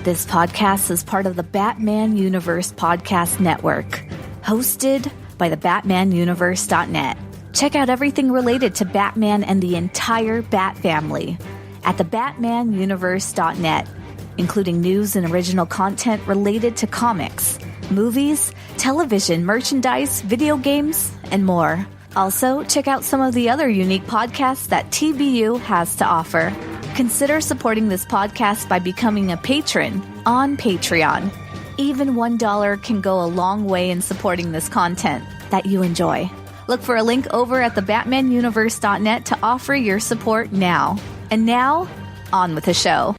This podcast is part of the Batman Universe Podcast Network, hosted by the BatmanUniverse.net. Check out everything related to Batman and the entire Bat family at the BatmanUniverse.net, including news and original content related to comics, movies, television, merchandise, video games, and more. Also, check out some of the other unique podcasts that TBU has to offer. Consider supporting this podcast by becoming a patron on Patreon. Even $1 can go a long way in supporting this content that you enjoy. Look for a link over at the BatmanUniverse.net to offer your support now. And now, on with the show.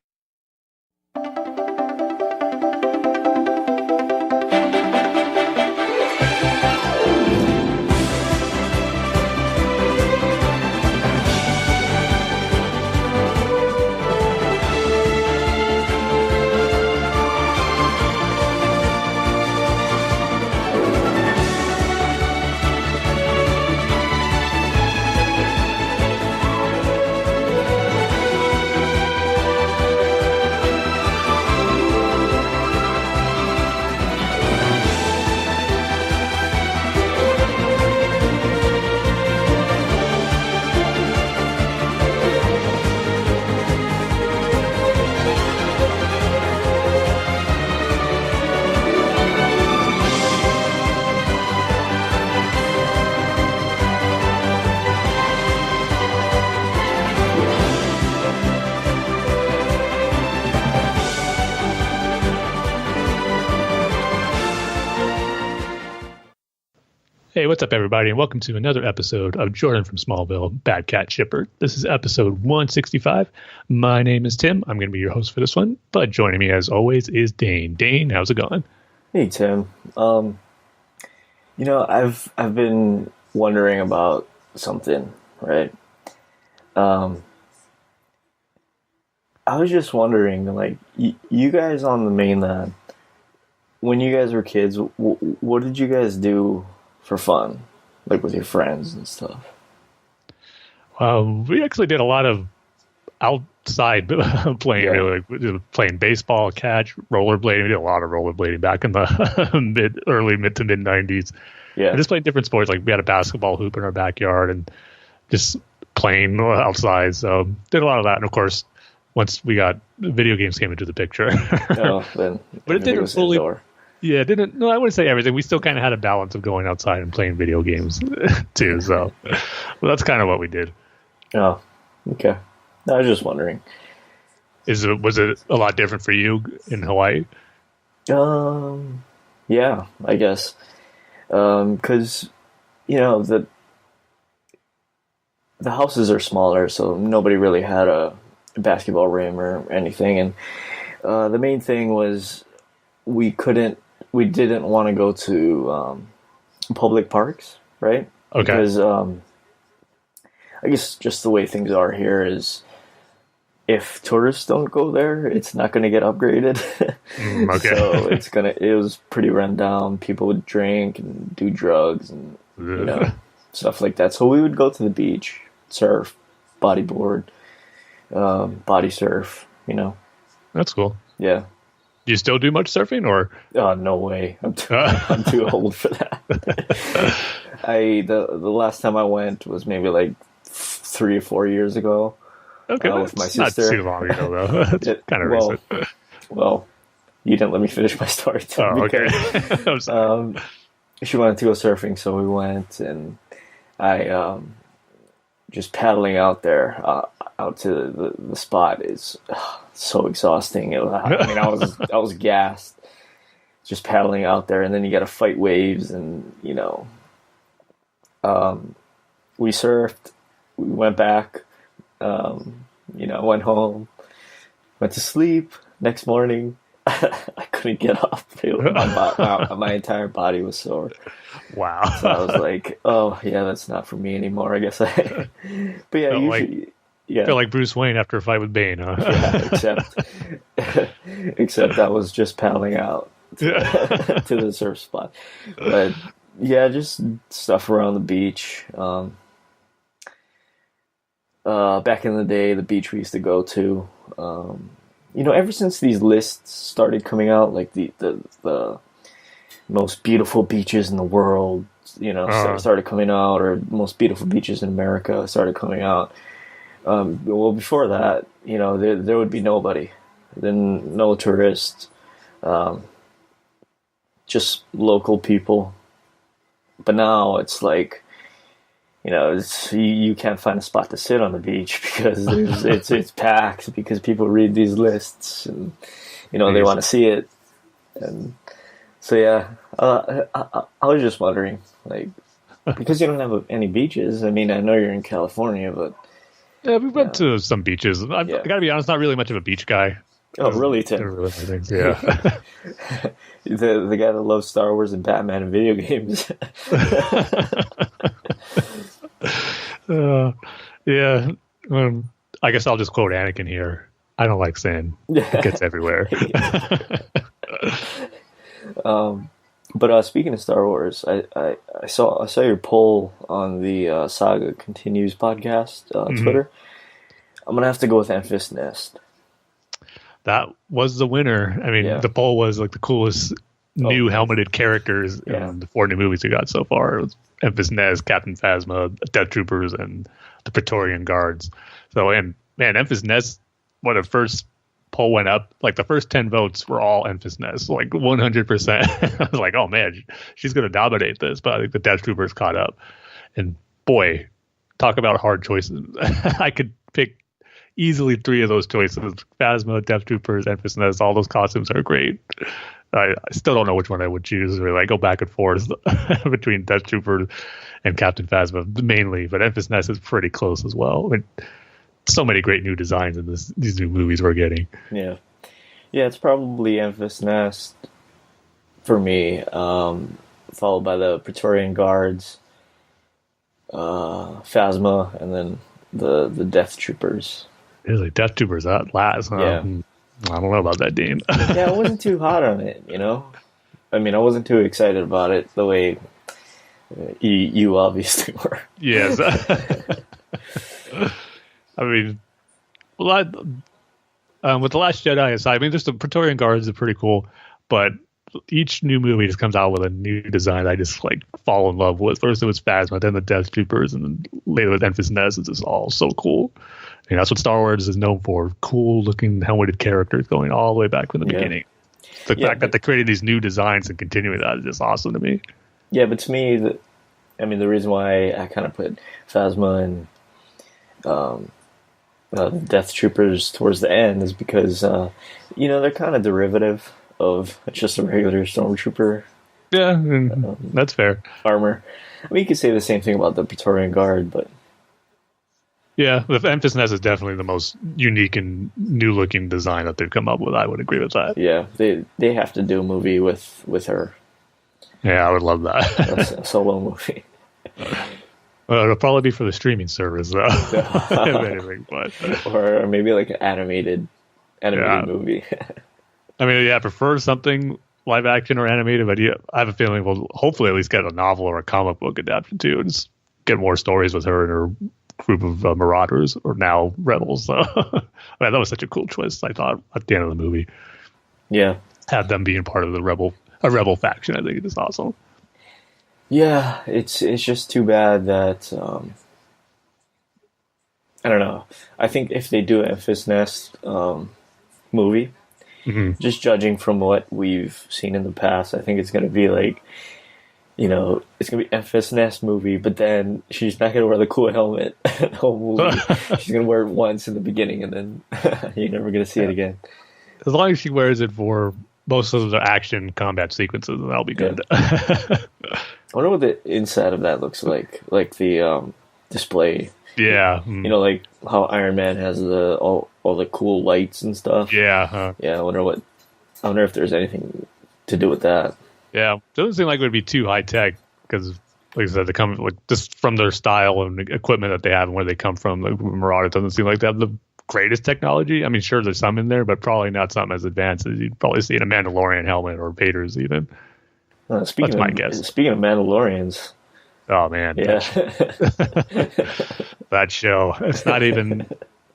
Hey, what's up, everybody, and welcome to another episode of Jordan from Smallville, Bad Cat Shipper. This is episode 165. My name is Tim. I'm going to be your host for this one, but joining me, as always, is Dane. Dane, how's it going? Hey, Tim. I've been wondering about something, right? I was just wondering, like, you guys on the mainland, when you guys were kids, what did you guys do for fun, like with your friends and stuff? We actually did a lot of outside playing, really, like playing baseball, catch, rollerblading. We did a lot of rollerblading back in the early mid to mid 90s. Yeah, and just playing different sports. Like we had a basketball hoop in our backyard and just playing outside. So did a lot of that. And of course, once we got video games came into the picture, then but it didn't fully. Indoor. Yeah, no, I wouldn't say everything. We still kind of had a balance of going outside and playing video games too. So, well, that's kind of what we did. Oh, okay. I was just wondering. Was it a lot different for you in Hawaii? Yeah, I guess. Because the houses are smaller, so nobody really had a basketball rim or anything, and the main thing was we didn't want to go to public parks, right? Okay. Because I guess just the way things are here is if tourists don't go there, it's not going to get upgraded. Okay. So it was pretty run down. People would drink and do drugs and stuff like that. So we would go to the beach, surf, bodyboard, body surf, That's cool. Yeah. Do you still do much surfing, or? No way. I'm too old for that. The last time I went was maybe like 3 or 4 years ago. Okay, with my sister. Not too long ago, though. It's kind of recent. Well, you didn't let me finish my story. Okay. I'm sorry. She wanted to go surfing, so we went, and I just paddling out there, out to the spot is so exhausting. I was gassed just paddling out there, and then you got to fight waves, and we surfed, we went back, went home, went to sleep. Next morning, I couldn't get up. My entire body was sore. Wow. So I was like, oh yeah, that's not for me anymore, I guess. But yeah, I feel like Bruce Wayne after a fight with Bane, huh? Yeah, except I was just paddling out to the surf spot. But yeah, just stuff around the beach. Back in the day, the beach we used to go to, ever since these lists started coming out, like the most beautiful beaches in the world, started coming out, or most beautiful beaches in America started coming out. Well, before that, there would be nobody, then no tourists, just local people. But now it's like, you can't find a spot to sit on the beach because it's packed, because people read these lists and they want to see it. And so yeah, I was just wondering, like, because you don't have any beaches. I mean, I know you're in California, but yeah, we went to some beaches. I gotta be honest, not really much of a beach guy. Oh, really, Tim? Yeah. the guy that loves Star Wars and Batman and video games. Yeah. I guess I'll just quote Anakin here. I don't like sand. It gets everywhere. But speaking of Star Wars, I saw your poll on the Saga Continues podcast Twitter. I'm gonna have to go with Enfys Nest. That was the winner. I mean, the poll was like the coolest new helmeted characters in the 4 new movies we got so far. It was Enfys Nest, Captain Phasma, Death Troopers, and the Praetorian Guards. So, and man, Enfys Nest, when the first poll went up, like the first 10 votes were all Enfys Nest, like 100%. I was like, oh man, she's going to dominate this. But I think the Death Troopers caught up. And boy, talk about hard choices. I could pick easily 3 of those choices. Phasma, Death Troopers, Enfys Nest, all those costumes are great. I still don't know which one I would choose. Really, I go back and forth between Death Troopers and Captain Phasma mainly, but Enfys Nest is pretty close as well. I mean, so many great new designs in these new movies we're getting. Yeah, it's probably Enfys Nest for me, followed by the Praetorian Guards, Phasma, and then the Death Troopers. Really, Death Troopers at last, huh? Yeah. I don't know about that, Dean. Yeah, I wasn't too hot on it, I mean, I wasn't too excited about it the way you obviously were. Yes. I mean, with The Last Jedi aside, I mean, just the Praetorian Guards are pretty cool, but each new movie just comes out with a new design I just like fall in love with. First it was Phasma, then the Death Troopers, and then later with Enfys Nest. It's just all so cool. And that's what Star Wars is known for: cool looking helmeted characters going all the way back from the beginning. The fact that they created these new designs and continuing that is just awesome to me. Yeah, but to me, the reason why I kind of put Phasma and Death Troopers towards the end is because they're kind of derivative of just a regular stormtrooper. Yeah, that's fair. Armor. I mean, you could say the same thing about the Praetorian Guard, but yeah, the Enfys Nest is definitely the most unique and new-looking design that they've come up with. I would agree with that. Yeah, they have to do a movie with her. Yeah, I would love that. A solo movie. It'll probably be for the streaming service, though. If anything, but or maybe like an animated movie. I mean, I prefer something live action or animated, but I have a feeling we'll hopefully at least get a novel or a comic book adapted too, and just get more stories with her and her group of Marauders, or now Rebels. So that was such a cool twist, I thought, at the end of the movie. Yeah. Have them being part of a rebel faction, I think it is awesome. Yeah, it's just too bad that I don't know. I think if they do an Enfys Nest movie, just judging from what we've seen in the past, I think it's going to be like, it's going to be Enfys Nest movie, but then she's not going to wear the cool helmet the whole movie. She's going to wear it once in the beginning, and then you're never going to see it again. As long as she wears it for most of the action combat sequences, that'll be good. Yeah. I wonder what the inside of that looks like the display. Yeah. Like how Iron Man has all the cool lights and stuff. Yeah. Yeah, I wonder if there's anything to do with that. Yeah, it doesn't seem like it would be too high tech because, like I said, they come like just from their style and equipment that they have and where they come from. Like Marauder doesn't seem like they have the greatest technology. I mean, sure, there's some in there, but probably not something as advanced as you'd probably see in a Mandalorian helmet or Vader's even. That's my guess. Speaking of Mandalorians. Oh, man. Yeah. That show. It's not even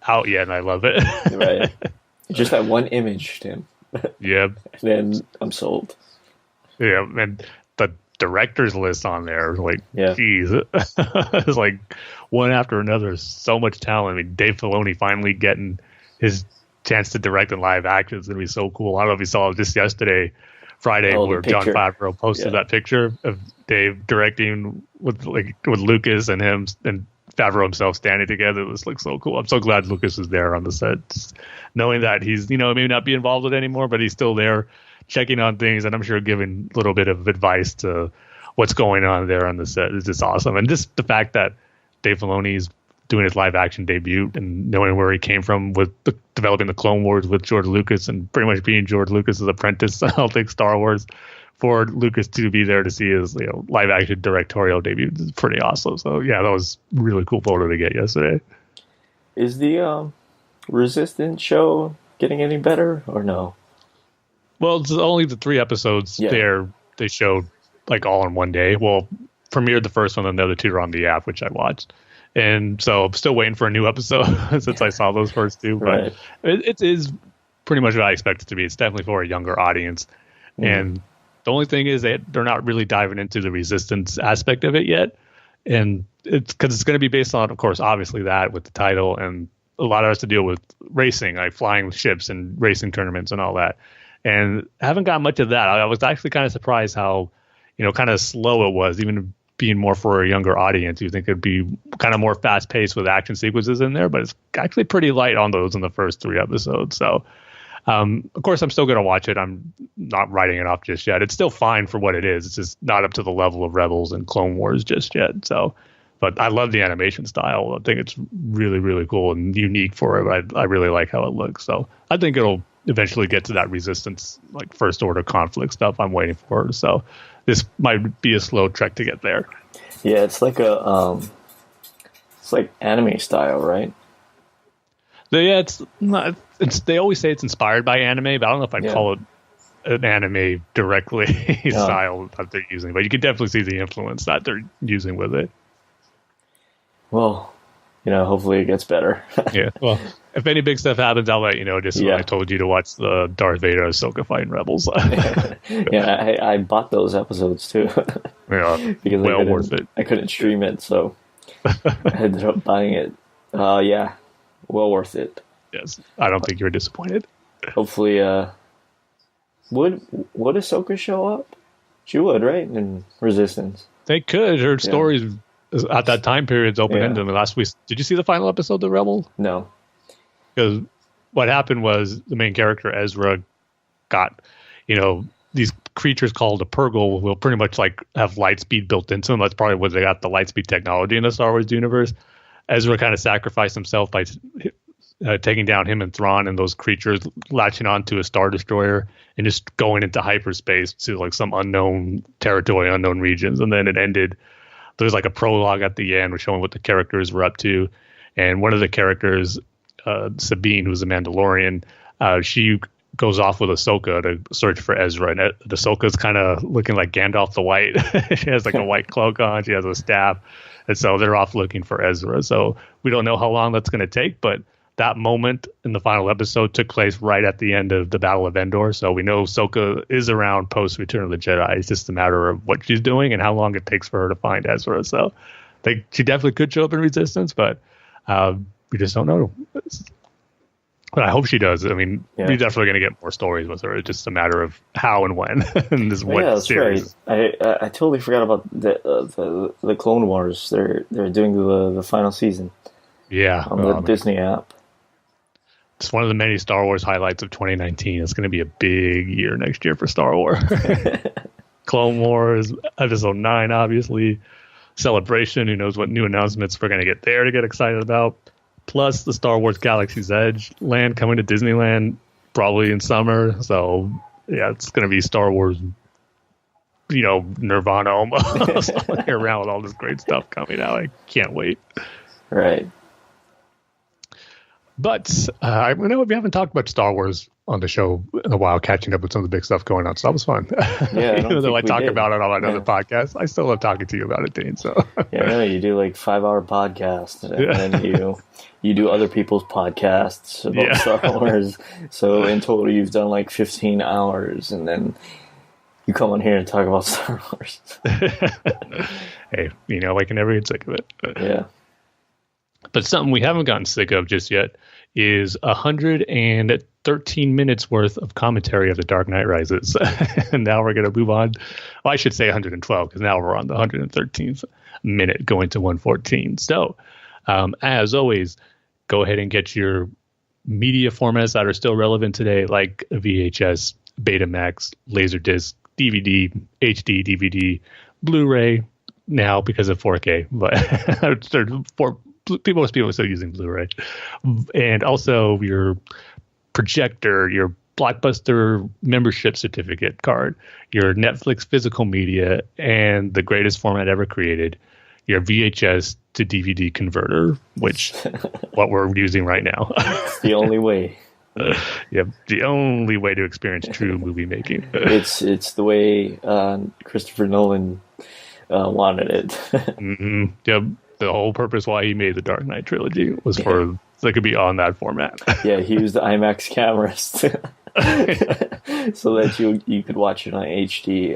out yet, and I love it. Right. Just that one image, Tim. Yeah. And then I'm sold. Yeah, and the directors list on there, like, Yeah. geez, it's like one after another. So much talent. I mean, Dave Filoni finally getting his chance to direct in live action is going to be so cool. I don't know if you saw it just yesterday, Friday, where Jon Favreau posted that picture of Dave directing with Lucas and him and Favreau himself standing together. This looks so cool. I'm so glad Lucas is there on the set, just knowing that he's, maybe not be involved with it anymore, but he's still there checking on things, and I'm sure giving a little bit of advice to what's going on there on the set is just awesome. And just the fact that Dave Filoni's doing his live action debut and knowing where he came from with developing the Clone Wars with George Lucas and pretty much being George Lucas's apprentice, I don't think Star Wars, for Lucas to be there to see his live action directorial debut is pretty awesome. So yeah, that was a really cool photo to get yesterday. Is the Resistance show getting any better or no? Well, it's only the 3 episodes there they showed like all in one day. Well, premiered the first one, and the other 2 are on the app, which I watched. And so I'm still waiting for a new episode since I saw those first 2. But it is pretty much what I expect it to be. It's definitely for a younger audience. And the only thing is that they're not really diving into the Resistance aspect of it yet. And it's because it's going to be based on, of course, obviously that with the title, and a lot of it has to deal with racing, like flying ships and racing tournaments and all that. And I haven't got much of that. I was actually kind of surprised how, kind of slow it was, even being more for a younger audience. You think it'd be kind of more fast paced with action sequences in there, but it's actually pretty light on those in the first 3 episodes. So, of course, I'm still going to watch it. I'm not writing it off just yet. It's still fine for what it is. It's just not up to the level of Rebels and Clone Wars just yet. So, but I love the animation style. I think it's really, really cool and unique for it. I really like how it looks. So I think it'll eventually get to that Resistance, like first order conflict stuff I'm waiting for. So this might be a slow trek to get there. Yeah, it's like it's like anime style, right? Yeah, it's not. They always say it's inspired by anime, but I don't know if I'd call it an anime directly style that they're using. But you can definitely see the influence that they're using with it. Well, hopefully it gets better. Yeah. Well, if any big stuff happens, I'll let you know. Just when I told you to watch the Darth Vader Ahsoka fighting Rebels. Yeah, I bought those episodes too. Yeah, because well worth it. I couldn't stream it, so I ended up buying it. Yeah, well worth it. Yes, I don't think you're disappointed. Hopefully, would Ahsoka show up? She would, right? In Resistance. They could. Her stories at that time period is open-ended. Last week, did you see the final episode of Rebel? No. Because what happened was the main character, Ezra, got, these creatures called a Purgle will pretty much like have light speed built into them. That's probably where they got the light speed technology in the Star Wars universe. Ezra kind of sacrificed himself by taking down him and Thrawn and those creatures, latching onto a Star Destroyer and just going into hyperspace to like some unknown territory, unknown regions. And then it ended. There's like a prologue at the end showing what the characters were up to. And one of the characters, Sabine, who's a Mandalorian, she goes off with Ahsoka to search for Ezra. And Ahsoka's kind of looking like Gandalf the White. She has like a white cloak on. She has a staff. And so they're off looking for Ezra. So we don't know how long that's going to take, but that moment in the final episode took place right at the end of the Battle of Endor. So we know Ahsoka is around post Return of the Jedi. It's just a matter of what she's doing and how long it takes for her to find Ezra. So she definitely could show up in Resistance, but we just don't know. But I hope she does. I mean, we're definitely going to get more stories with her. It's just a matter of how and when. And this that's series. Right. I totally forgot about the Clone Wars. They're doing the final season. Yeah, on the Disney app. It's one of the many Star Wars highlights of 2019. It's going to be a big year next year for Star Wars. Clone Wars, Episode 9, obviously. Celebration, who knows what new announcements we're going to get there to get excited about. Plus the Star Wars Galaxy's Edge land coming to Disneyland probably in summer. So, yeah, it's going to be Star Wars, Nirvana almost around with all this great stuff coming out. I can't wait. Right. But I know we haven't talked much Star Wars on the show in a while, catching up with some of the big stuff going on. So that was fun. Yeah, Even though I talk did. about it on another podcast, I still love talking to you about it, Dane. So yeah, I know you do like 5-hour podcasts, and then you do other people's podcasts about Star Wars. So in total, you've done like 15 hours, and then you come on here and talk about Star Wars. Hey, I can never get sick of it. Yeah. But something we haven't gotten sick of just yet is 113 minutes worth of commentary of The Dark Knight Rises. And now we're going to move on. Well, I should say 112 because now we're on the 113th minute going to 114. So, as always, go ahead and get your media formats that are still relevant today, like VHS, Betamax, Laserdisc, DVD, HD, DVD, Blu-ray, now because of 4K, but people are still using Blu-ray, and also your projector, your Blockbuster membership certificate card, your Netflix physical media, and the greatest format ever created, your VHS to DVD converter, which what we're using right now. It's the only way. Yeah, the only way to experience true movie making. It's the way Christopher Nolan wanted it. Mm-hmm. Yep. The whole purpose why he made the Dark Knight trilogy was so it could be on that format. Yeah, he used the IMAX cameras so that you could watch it on HD.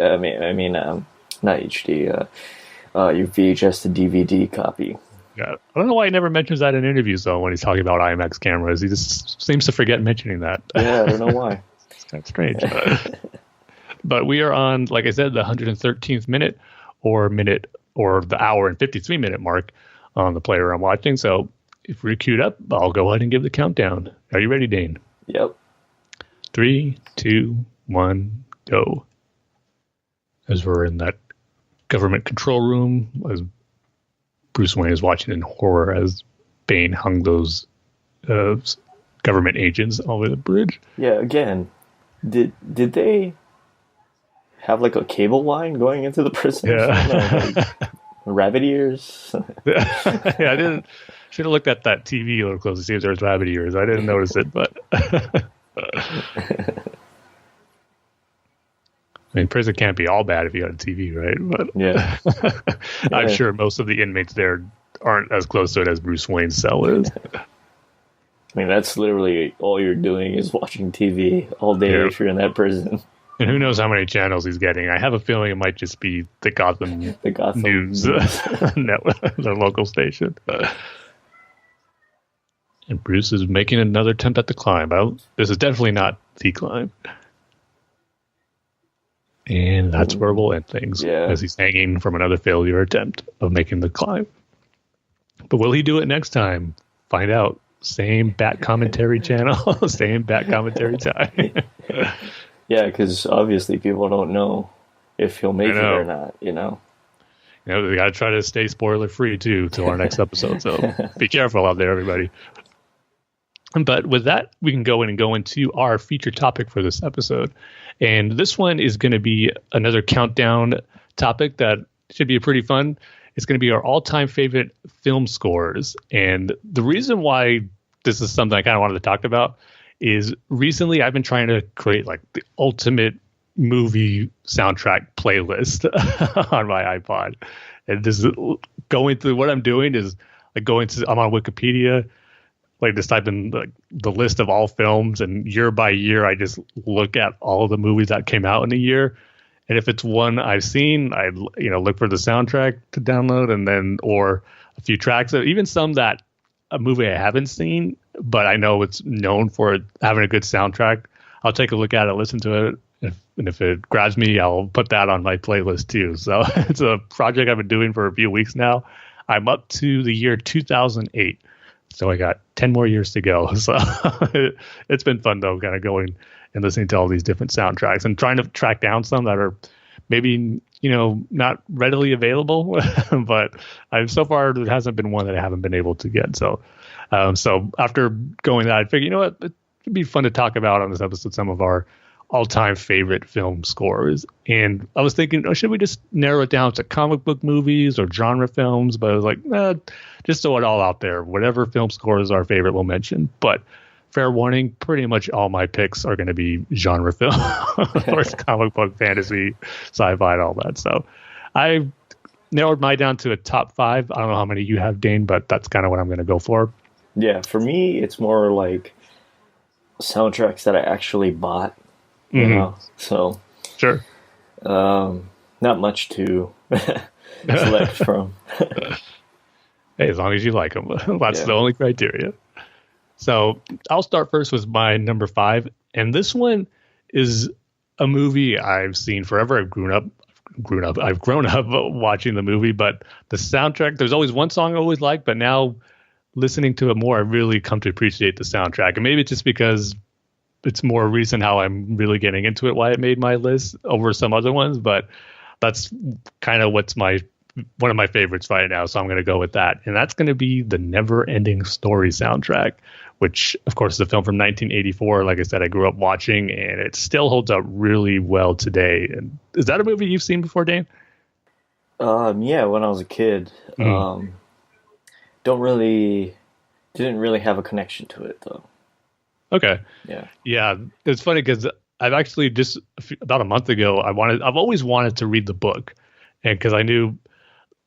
Not HD. Your VHS to DVD copy. Yeah, I don't know why he never mentions that in interviews though. When he's talking about IMAX cameras, he just seems to forget mentioning that. Yeah, I don't know why. It's kind of strange. But we are on, like I said, the 113th minute or the hour and 53 minute mark on the player I'm watching. So if we're queued up, I'll go ahead and give the countdown. Are you ready, Dane? Yep. 3, 2, 1, go. As we're in that government control room, as Bruce Wayne is watching in horror as Bane hung those government agents over the bridge. Yeah, again, did they have like a cable line going into the prison? Yeah. Rabbit ears? Yeah, should have looked at that TV a little closer to see if there was rabbit ears. I didn't notice it, but I mean, prison can't be all bad if you got a TV, right? But yeah. I'm sure most of the inmates there aren't as close to it as Bruce Wayne's cell is. I mean, that's literally all you're doing is watching TV all day if you're in that prison. And who knows how many channels he's getting. I have a feeling it might just be the Gotham News, the local station. And Bruce is making another attempt at the climb. This is definitely not the climb. And that's where we'll end things, as he's hanging from another failure attempt of making the climb. But will he do it next time? Find out. Same Bat Commentary channel, same Bat Commentary time. Yeah, because obviously people don't know if he'll make it or not, we got to try to stay spoiler free too till our next episode. So be careful out there, everybody. But with that, we can go into our feature topic for this episode. And this one is going to be another countdown topic that should be pretty fun. It's going to be our all-time favorite film scores. And the reason why this is something I kind of wanted to talk about is recently I've been trying to create like the ultimate movie soundtrack playlist on my iPod. And this is going through what I'm doing is like I'm on Wikipedia, like just type in the list of all films, and year by year I just look at all the movies that came out in a year. And if it's one I've seen, I look for the soundtrack to download, and then or a few tracks, even some that a movie I haven't seen, but I know it's known for having a good soundtrack. I'll take a look at it, listen to it, and if it grabs me, I'll put that on my playlist too. So it's a project I've been doing for a few weeks now. I'm up to the year 2008, so I got 10 more years to go. So it's been fun though, kind of going and listening to all these different soundtracks and trying to track down some that are maybe, not readily available, but so far there hasn't been one that I haven't been able to get. So after going that, I figured, it'd be fun to talk about on this episode some of our all-time favorite film scores. And I was thinking, should we just narrow it down to comic book movies or genre films? But I was like, just throw it all out there. Whatever film score is our favorite, we'll mention. But fair warning, pretty much all my picks are going to be genre film or comic book, fantasy, sci-fi, and all that. So I narrowed mine down to a top 5. I don't know how many you have, Dane, but that's kind of what I'm going to go for. Yeah, for me, it's more like soundtracks that I actually bought, you know? So, sure. Not much to select from. Hey, as long as you like them. That's the only criteria. So I'll start first with my number 5. And this one is a movie I've seen forever. I've grown up watching the movie, but the soundtrack, there's always one song I always like, but now listening to it more, I really come to appreciate the soundtrack. And maybe it's just because it's more recent how I'm really getting into it, why it made my list over some other ones, but that's kind of what's one of my favorites right now. So I'm going to go with that. And that's going to be the Never Ending Story soundtrack, which of course is a film from 1984. Like I said, I grew up watching and it still holds up really well today. And is that a movie you've seen before, Dane? Yeah, when I was a kid. Didn't really have a connection to it though. Okay. Yeah. It's funny because I've actually just about a month ago, I've always wanted to read the book, and because I knew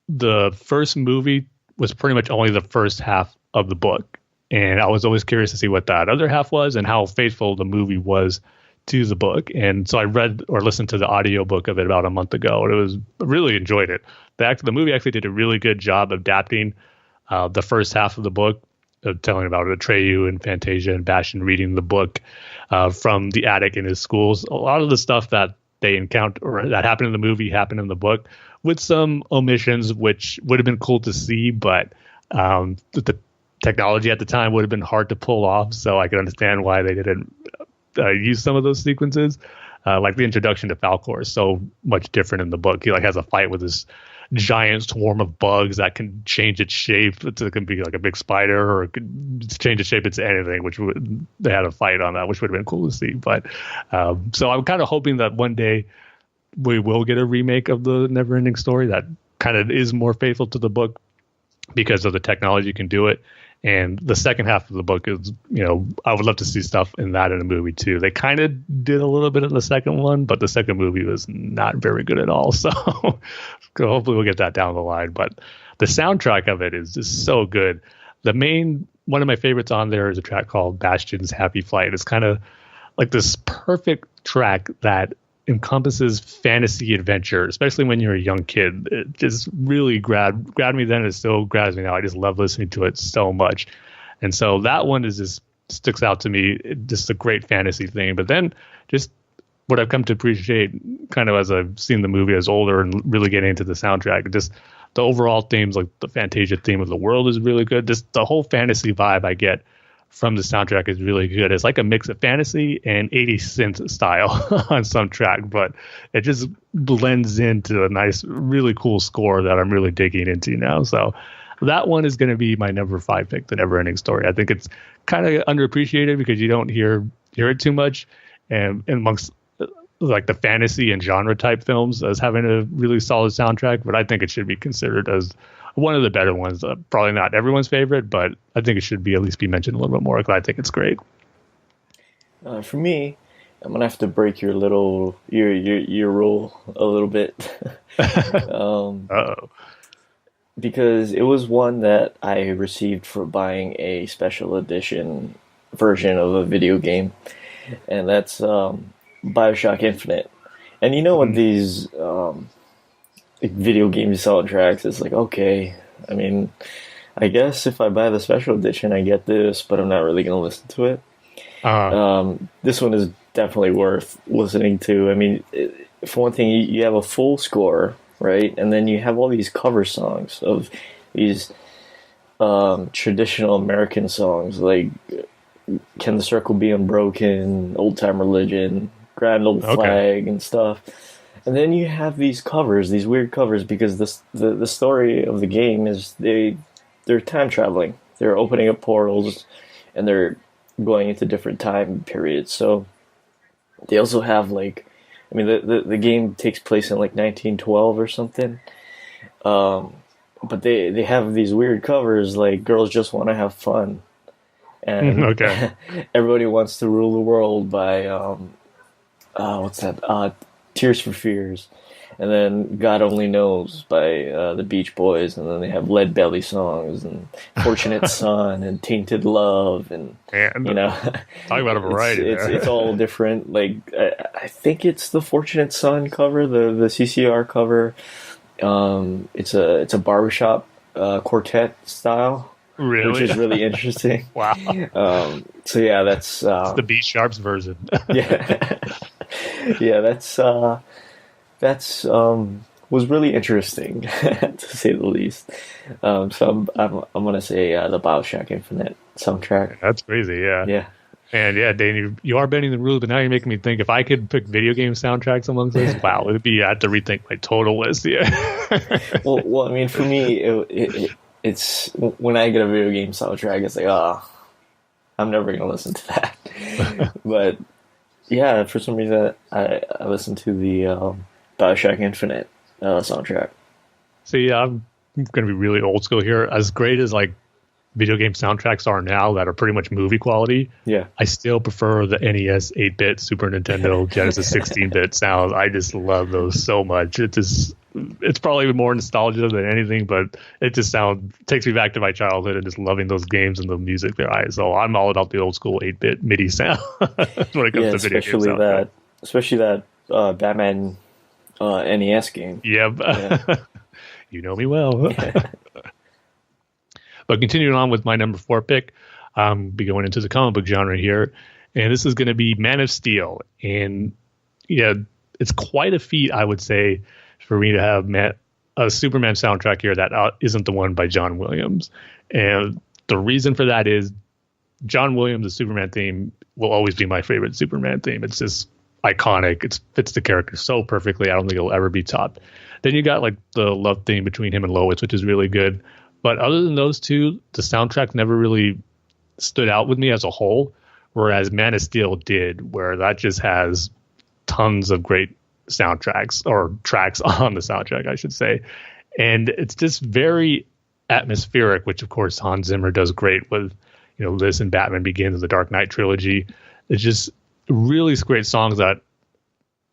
the first movie was pretty much only the first half of the book, and I was always curious to see what that other half was and how faithful the movie was to the book. And so I read or listened to the audiobook of it about a month ago, and I really enjoyed it. The movie actually did a really good job adapting the first half of the book, telling about Atreyu and Fantasia and Bastion reading the book from the attic in his schools. A lot of the stuff that they encounter or that happened in the movie happened in the book, with some omissions, which would have been cool to see, but the technology at the time would have been hard to pull off. So I could understand why they didn't use some of those sequences. Like the introduction to Falcor is so much different in the book. He has a fight with this giant swarm of bugs that can change its shape. It can be like a big spider, or it could change its shape into anything, they had a fight on that, which would have been cool to see. But so I'm kind of hoping that one day we will get a remake of the Neverending Story that kind of is more faithful to the book because of the technology can do it. And the second half of the book is, I would love to see stuff in that in a movie too. They kind of did a little bit in the second one, but the second movie was not very good at all. So hopefully we'll get that down the line. But the soundtrack of it is just so good. One of my favorites on there is a track called Bastion's Happy Flight. It's kind of like this perfect track that encompasses fantasy adventure, especially when you're a young kid. It just really grabbed me then. It still grabs me now. I just love listening to it so much. And so that one sticks out to me. Just a great fantasy thing. But then just what I've come to appreciate kind of as I've seen the movie as older and really getting into the soundtrack, just the overall themes, like the Fantasia theme of the world is really good. Just the whole fantasy vibe I get from the soundtrack is really good. It's like a mix of fantasy and 80s synth style on some track, but it just blends into a nice, really cool score that I'm really digging into now. So that one is going to be my number 5 pick, The Neverending Story. I think it's kind of underappreciated because you don't hear it too much, and amongst like the fantasy and genre type films as having a really solid soundtrack, but I think it should be considered as one of the better ones. Probably not everyone's favorite, but I think it should be at least be mentioned a little bit more because I think it's great. For me, I'm gonna have to break your rule a little bit. Because it was one that I received for buying a special edition version of a video game, and that's BioShock Infinite. And you know what these video game soundtracks, it's like, okay, I mean, I guess if I buy the special edition I get this, but I'm not really going to listen to it. This one is definitely worth listening to. I mean, for one thing, you have a full score, right? And then you have all these cover songs of these traditional American songs, like Can the Circle Be Unbroken, Old Time Religion, Grand Old Flag, and stuff. And then you have these covers, these weird covers, because the story of the game is they're time traveling. They're opening up portals, and they're going into different time periods. So They also have like, I mean, the game takes place in like 1912 or something. But they have these weird covers like "Girls Just Want to Have Fun," and Okay. "Everybody Wants to Rule the World" by what's that? "Tears for Fears," and then "God Only Knows" by the Beach Boys, and then they have Lead Belly songs and "Fortunate Son" and "Tainted Love," and And you know, talk about a variety. it's all different. Like I think it's the "Fortunate Son" cover, the CCR cover. It's a barbershop quartet style, Really? which is really interesting. Wow. So yeah, that's It's the B Sharps version. yeah, yeah, that's was really interesting to say the least. So I'm gonna say the BioShock Infinite soundtrack. That's crazy. Yeah. Yeah. And yeah, Dane, you are bending the rules, but now you're making me think if I could pick video game soundtracks amongst this, wow, it'd be, I have to rethink my total list. Yeah. Well, I mean, for me, it's when I get a video game soundtrack, it's like, I'm never gonna listen to that. But yeah, for some reason, I listened to the BioShock Infinite soundtrack. So yeah, I'm going to be really old school here. As great as like video game soundtracks are now that are pretty much movie quality, Yeah. I still prefer the NES 8-bit, Super Nintendo, Genesis 16-bit sounds. I just love those so much. It's probably more nostalgia than anything, but it just takes me back to my childhood and just loving those games and the music there. So I'm all about the old school 8-bit MIDI sound when it comes to video games. Especially that Batman NES game. Yep. Yeah. You know me well. But continuing on with my number 4 pick, be going into the comic book genre here, and this is going to be Man of Steel. And yeah, it's quite a feat, I would say, for me to have a Superman soundtrack here that isn't the one by John Williams. And the reason for that is John Williams' Superman theme will always be my favorite Superman theme. It's just iconic. It fits the character so perfectly. I don't think it'll ever be topped. Then you got like the love theme between him and Lois, which is really good. But other than those two, the soundtrack never really stood out with me as a whole, whereas Man of Steel did, where that just has tons of great soundtracks, or tracks on the soundtrack, I should say. And it's just very atmospheric, which of course Hans Zimmer does great with, this and Batman Begins, the Dark Knight trilogy. It's just really great songs that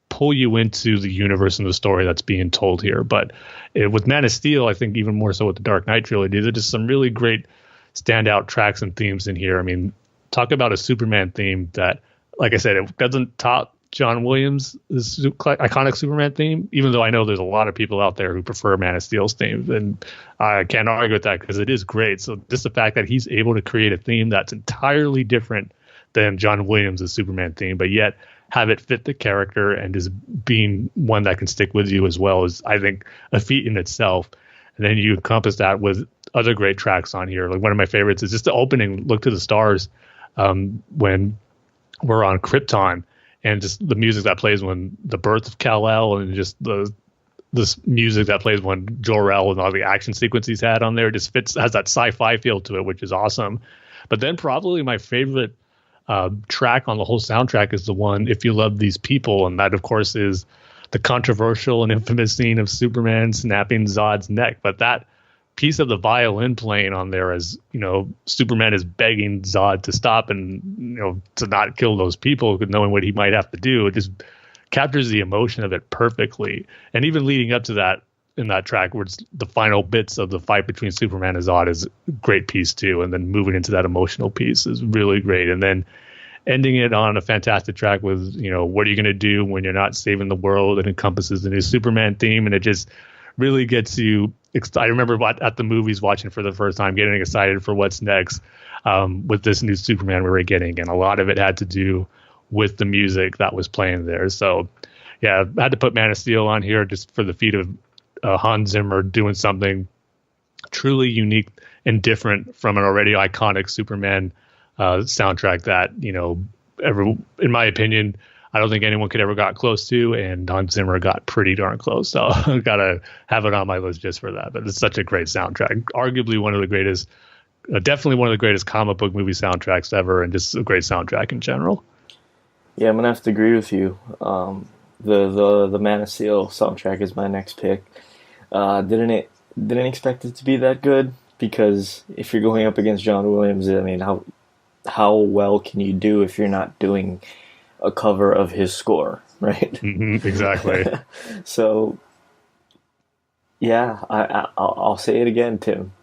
pull you into the universe and the story that's being told here. But with Man of Steel, I think even more so with the Dark Knight trilogy, there's just some really great standout tracks and themes in here. I mean, talk about a Superman theme that, like I said, it doesn't top John Williams' iconic Superman theme, even though I know there's a lot of people out there who prefer Man of Steel's theme, and I can't argue with that because it is great. So just the fact that he's able to create a theme that's entirely different than John Williams' Superman theme, but yet have it fit the character and is being one that can stick with you as well, is, I think, a feat in itself. And then you encompass that with other great tracks on here. Like one of my favorites is just the opening, Look to the Stars, when we're on Krypton, and just the music that plays when the birth of Kal-El, and just this music that plays when Jor-El and all the action sequence he's had on there just has that sci-fi feel to it, which is awesome. But then probably my favorite track on the whole soundtrack is the one, If You Love These People, and that of course is the controversial and infamous scene of Superman snapping Zod's neck. But that piece of the violin playing on there, as Superman is begging Zod to stop and to not kill those people, knowing what he might have to do, it just captures the emotion of it perfectly. And even leading up to that, in that track, where it's the final bits of the fight between Superman and Zod, is a great piece too. And then moving into that emotional piece is really great. And then ending it on a fantastic track with, what are you going to do when you're not saving the world? It encompasses the new Superman theme, and it just really gets you. I remember at the movies watching for the first time, getting excited for what's next with this new Superman we were getting. And a lot of it had to do with the music that was playing there. So yeah, I had to put Man of Steel on here just for the feat of Hans Zimmer doing something truly unique and different from an already iconic Superman soundtrack that, in my opinion, I don't think anyone could ever got close to, and Hans Zimmer got pretty darn close. So I've got to have it on my list just for that. But it's such a great soundtrack, arguably one of the greatest, definitely one of the greatest comic book movie soundtracks ever, and just a great soundtrack in general. Yeah, I'm gonna have to agree with you. The Man of Steel soundtrack is my next pick. Didn't expect it to be that good because if you're going up against John Williams, I mean, how well can you do if you're not doing a cover of his score, right? Exactly. So yeah, I'll say it again, Tim.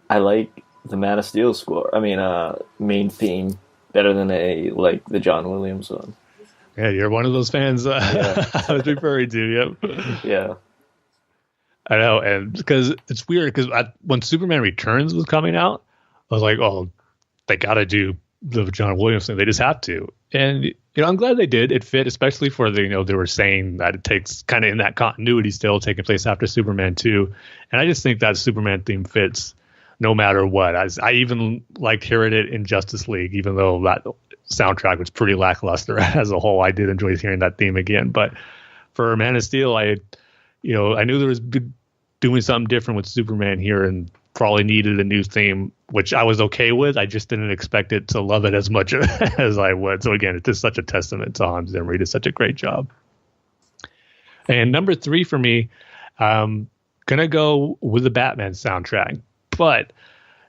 I like the Man of Steel score. I mean, main theme better than the John Williams one. Yeah, you're one of those fans Yeah. I was referring to. Yep. Yeah. I know, and because it's weird because when Superman Returns was coming out, I was like, oh, they got to do the John Williams thing. They just have to. And, I'm glad they did. It fit, especially for they were saying that it takes kind of in that continuity still taking place after Superman 2. And I just think that Superman theme fits no matter what. I even liked hearing it in Justice League, even though that soundtrack was pretty lackluster as a whole. I did enjoy hearing that theme again. But for Man of Steel, I knew there was doing something different with Superman here and probably needed a new theme, which I was okay with. I just didn't expect it to love it as much as I would. So again, it's just such a testament to Hans Zimmer. He did such a great job. And number 3 for me, gonna go with the Batman soundtrack. But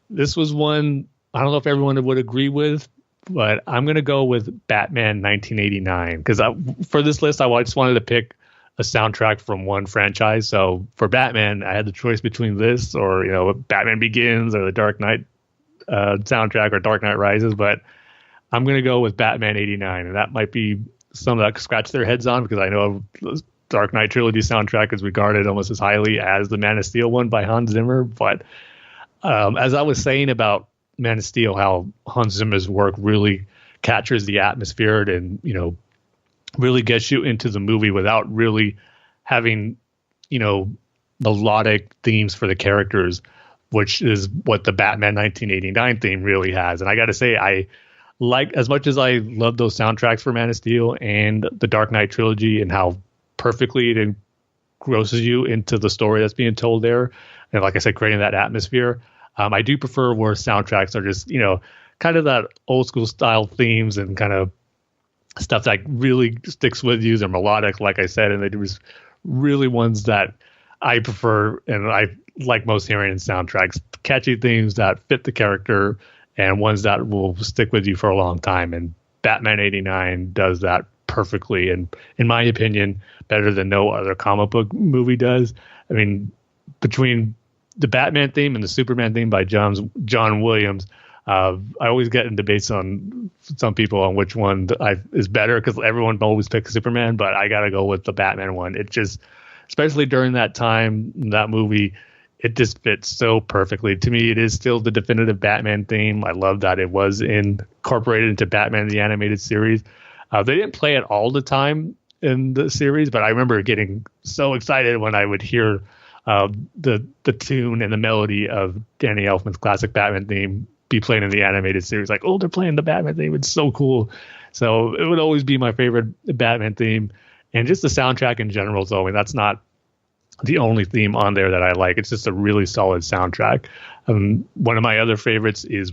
this was one I don't know if everyone would agree with, but I'm gonna go with Batman 1989 because for this list I just wanted to pick a soundtrack from one franchise. So for Batman, I had the choice between this or Batman Begins or the Dark Knight soundtrack or Dark Knight Rises, but I'm gonna go with Batman 89, and that might be some that scratch their heads on because I know the Dark Knight trilogy soundtrack is regarded almost as highly as the Man of Steel one by Hans Zimmer. But as I was saying about Man of Steel, how Hans Zimmer's work really captures the atmosphere and really gets you into the movie without really having melodic themes for the characters, which is what the Batman 1989 theme really has. And I gotta say, I like, as much as I love those soundtracks for Man of Steel and the Dark Knight trilogy and how perfectly it engrosses you into the story that's being told there, and like I said, creating that atmosphere, I do prefer where soundtracks are just kind of that old school style themes and kind of stuff that really sticks with you. They're melodic, like I said, and they was really ones that I prefer and I like most hearing in soundtracks. Catchy themes that fit the character and ones that will stick with you for a long time. And Batman 89 does that perfectly, and in my opinion, better than no other comic book movie does. I mean, between the Batman theme and the Superman theme by John Williams, I always get in debates on some people on which one is better because everyone always picks Superman, but I got to go with the Batman one. It just, especially during that time, that movie, it just fits so perfectly. To me, it is still the definitive Batman theme. I love that it was incorporated into Batman the Animated Series. They didn't play it all the time in the series, but I remember getting so excited when I would hear the tune and the melody of Danny Elfman's classic Batman theme be playing in the animated series. Like, oh, they're playing the Batman theme. It's so cool. So it would always be my favorite Batman theme, and just the soundtrack in general. So I mean, that's not the only theme on there that I like. It's just a really solid soundtrack. One of my other favorites is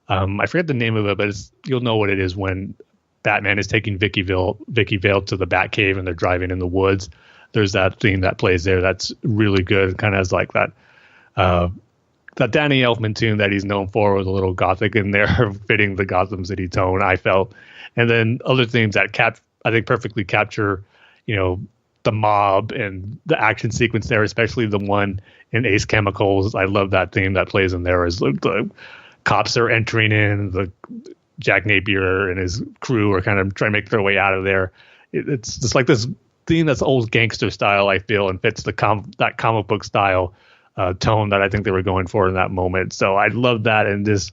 I forget the name of it, but you'll know what it is when Batman is taking Vicky Vale to the Batcave and they're driving in the woods. There's that theme that plays there that's really good. It kind of has like that Danny Elfman tune that he's known for with a little gothic in there, fitting the Gotham City tone, I felt. And then other themes that I think perfectly capture, the mob and the action sequence there, especially the one in Ace Chemicals. I love that theme that plays in there as the cops are entering in, the Jack Napier and his crew are kind of trying to make their way out of there. It's just like this theme that's old gangster style, I feel, and fits that comic book style tone that I think they were going for in that moment. So I love that, and this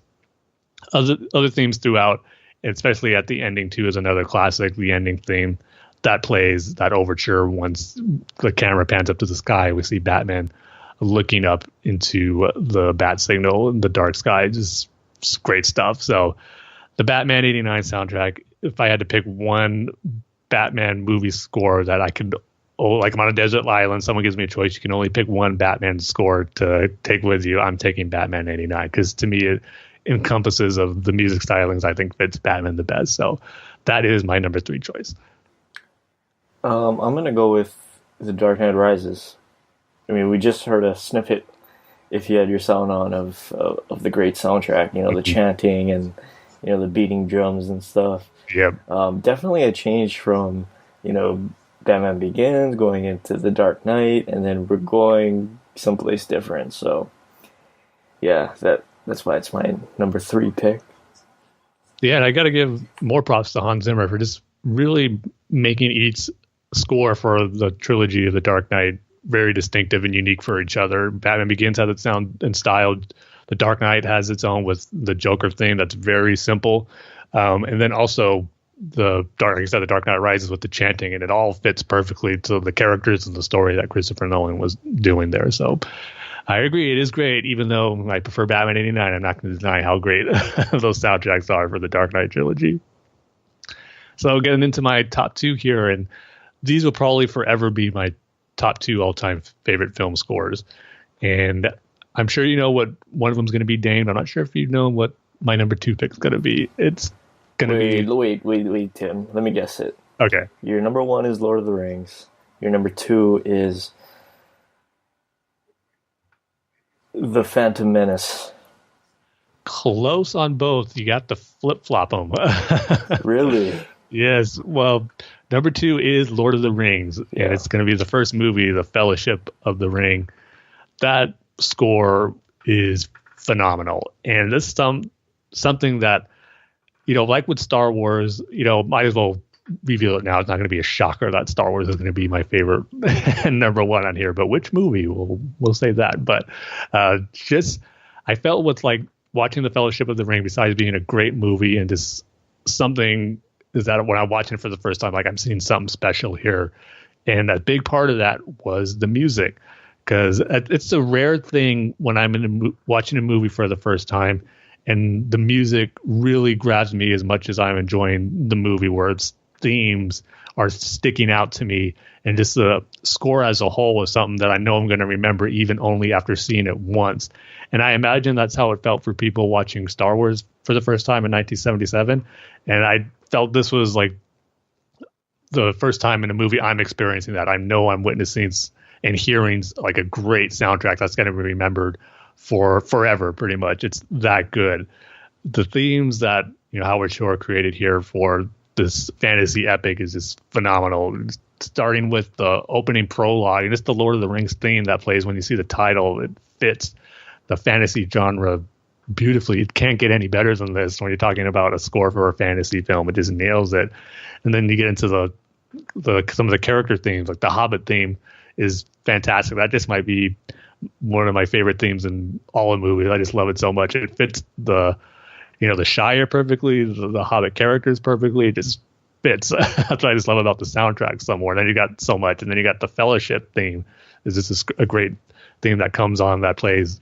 other themes throughout, especially at the ending too, is another classic. The ending theme that plays, that overture, once the camera pans up to the sky, we see Batman looking up into the bat signal in the dark sky. Just great stuff. So the Batman 89 soundtrack, if I had to pick one Batman movie score that I could, like I'm on a desert island, someone gives me a choice, you can only pick one Batman score to take with you, I'm taking Batman 89, because to me it encompasses of the music stylings I think fits Batman the best. So that is my number 3 choice. I'm gonna go with The Dark Knight Rises. I mean, we just heard a snippet, if you had your sound on, of the great soundtrack. You know, the chanting and the beating drums and stuff. Yep. Definitely a change from Batman Begins going into The Dark Knight, and then we're going someplace different. So yeah, that's why it's my number 3 pick. Yeah, and I got to give more props to Hans Zimmer for just really making each score for the trilogy of The Dark Knight very distinctive and unique for each other. Batman Begins has its sound and style. The Dark Knight has its own with the Joker theme that's very simple. And then also the Dark Knight Rises with the chanting, and it all fits perfectly to the characters and the story that Christopher Nolan was doing there. So I agree, it is great, even though I prefer Batman 89. I'm not going to deny how great those soundtracks are for the Dark Knight trilogy. So getting into my top 2 here, and these will probably forever be my top 2 all-time favorite film scores. And I'm sure you know what one of them is going to be, Dane, but I'm not sure if you know what my number 2 pick is going to be. It's going to be... Wait, Tim. Let me guess it. Okay. Your number 1 is Lord of the Rings. Your number 2 is The Phantom Menace. Close on both. You got to flip-flop them. Really? Yes. Well, number 2 is Lord of the Rings, and it's going to be the first movie, The Fellowship of the Ring. That score is phenomenal, and this is something that, like with Star Wars, might as well reveal it now. It's not going to be a shocker that Star Wars is going to be my favorite number 1 on here, but which movie? We'll say that. But I felt with like watching The Fellowship of the Ring, besides being a great movie and just something, is that when I'm watching it for the first time, like I'm seeing something special here. And a big part of that was the music, because it's a rare thing when I'm watching a movie for the first time and the music really grabs me as much as I'm enjoying the movie, where its themes are sticking out to me. And just the score as a whole is something that I know I'm going to remember even only after seeing it once. And I imagine that's how it felt for people watching Star Wars for the first time in 1977. And I felt this was like the first time in a movie I'm experiencing that. I know I'm witnessing and hearing like a great soundtrack that's going to be remembered for forever, pretty much. It's that good. The themes that Howard Shore created here for this fantasy epic is just phenomenal. Starting with the opening prologue, and it's the Lord of the Rings theme that plays when you see the title. It fits the fantasy genre beautifully. It can't get any better than this when you're talking about a score for a fantasy film. It just nails it. And then you get into some of the character themes, like the Hobbit theme is fantastic. That just might be one of my favorite themes in all the movies. I just love it so much. It fits the Shire perfectly, the Hobbit characters perfectly. It just fits. That's what I just love about the soundtrack some more. And then you got so much. And then you got the Fellowship theme. Is just a great theme that comes on that plays,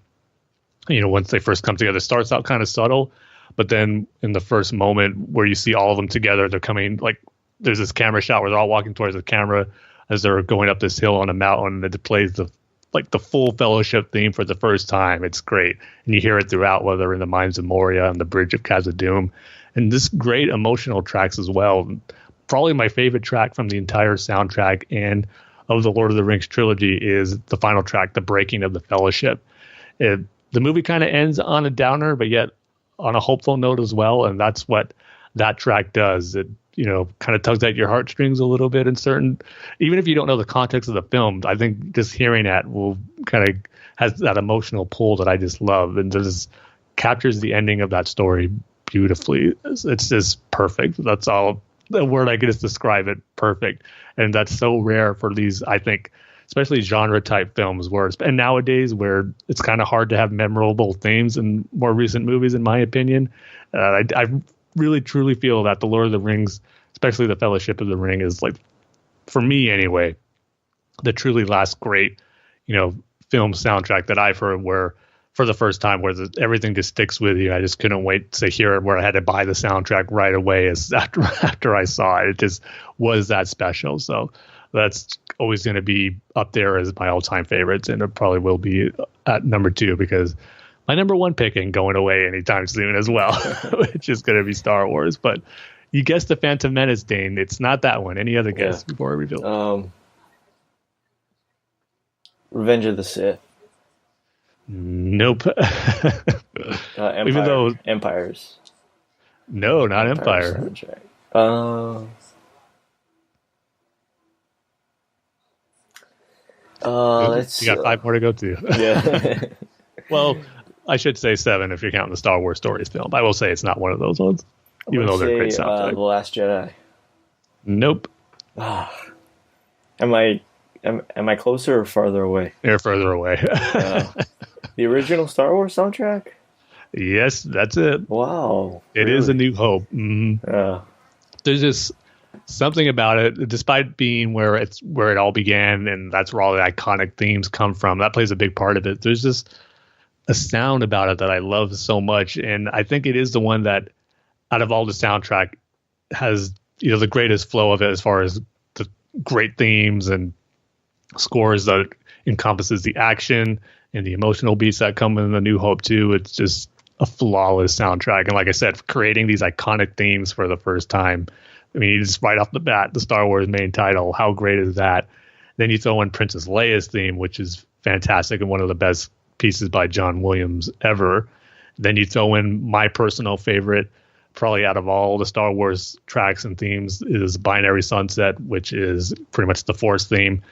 once they first come together. It starts out kind of subtle, but then in the first moment where you see all of them together, they're coming, like there's this camera shot where they're all walking towards the camera as they're going up this hill on a mountain, and it plays the full Fellowship theme for the first time. It's great. And you hear it throughout, whether in the Mines of Moria and the Bridge of Khazad-dûm. And this great emotional tracks as well. Probably my favorite track from the entire soundtrack and of the Lord of the Rings trilogy is the final track, The Breaking of the Fellowship. The movie kind of ends on a downer, but yet on a hopeful note as well. And that's what that track does. It kind of tugs at your heartstrings a little bit in certain, even if you don't know the context of the film. I think just hearing that will kind of has that emotional pull that I just love, and just captures the ending of that story beautifully. It's just perfect. That's all the word I could just describe it. Perfect. And that's so rare for these, I think, especially genre type films and nowadays where it's kind of hard to have memorable themes in more recent movies, in my opinion. I really truly feel that the Lord of the Rings, especially the Fellowship of the Ring, is like, for me anyway, the truly last great, film soundtrack that I've heard, where for the first time where everything just sticks with you. I just couldn't wait to hear it, where I had to buy the soundtrack right away after I saw it. It just was that special. So that's always going to be up there as my all-time favorites, and it probably will be at number 2, because my number 1 pick ain't going away anytime soon as well, which is going to be Star Wars. But, You guessed the Phantom Menace, Dane. It's not that one. Any other guess before I reveal? Revenge of the Sith. Nope. Empire. Even though Empires. No, not Empire. Soundtrack. You got 5 more to go to. Yeah. Well, I should say 7 if you're counting the Star Wars Stories film. I will say it's not one of those ones, even though they're great soundtrack. The Last Jedi. Nope. Am I closer or farther away? You're further away. The original Star Wars soundtrack? Yes, that's it. Wow. It is A New Hope. Mm-hmm. There's just something about it, despite being where it all began, and that's where all the iconic themes come from. That plays a big part of it. There's just a sound about it that I love so much, and I think it is the one that, out of all the soundtrack, has the greatest flow of it as far as the great themes and scores that encompasses the action and the emotional beats that come in A New Hope too. It's just a flawless soundtrack, and like I said, creating these iconic themes for the first time. I mean, just right off the bat, the Star Wars main title, how great is that? Then you throw in Princess Leia's theme, which is fantastic and one of the best pieces by John Williams ever. Then you throw in my personal favorite, probably out of all the Star Wars tracks and themes, is Binary Sunset, which is pretty much the Force theme.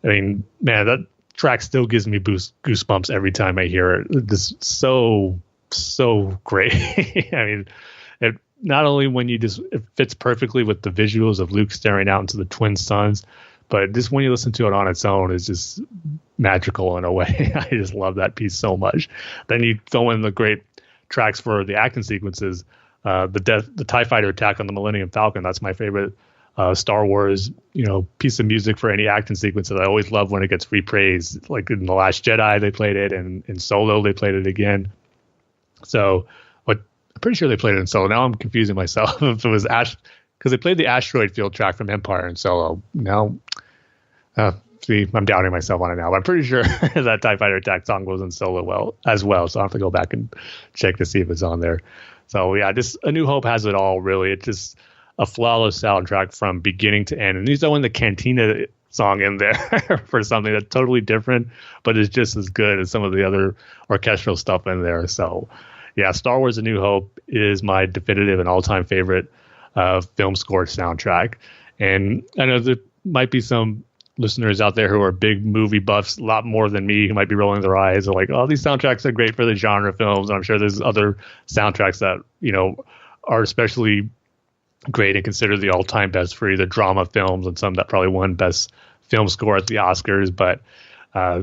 I mean, man, that track still gives me goosebumps every time I hear it. It's so great. I mean, not only when it fits perfectly with the visuals of Luke staring out into the twin suns, but just when you listen to it on its own, it's just magical in a way. I just love that piece so much. Then you throw in the great tracks for the action sequences. The TIE Fighter attack on the Millennium Falcon, that's my favorite Star Wars piece of music for any action sequence that I always love when it gets repraised. Like in The Last Jedi, they played it, and in Solo, they played it again. So I'm pretty sure they played it in Solo. Now I'm confusing myself if it was because they played the asteroid field track from Empire in Solo. Now, see, I'm doubting myself on it now. But I'm pretty sure that TIE Fighter attack song was in Solo as well. So I'll have to go back and check to see if it's on there. So yeah, just A New Hope has it all, really. It's just a flawless soundtrack from beginning to end. And he's throwing the Cantina song in there for something that's totally different, but is just as good as some of the other orchestral stuff in there. So yeah, Star Wars A New Hope is my definitive and all-time favorite film score soundtrack. And I know there might be some listeners out there who are big movie buffs, a lot more than me, who might be rolling their eyes. They're like, oh, these soundtracks are great for the genre films. And I'm sure there's other soundtracks that, are especially great and considered the all-time best for either drama films, and some that probably won best film score at the Oscars. But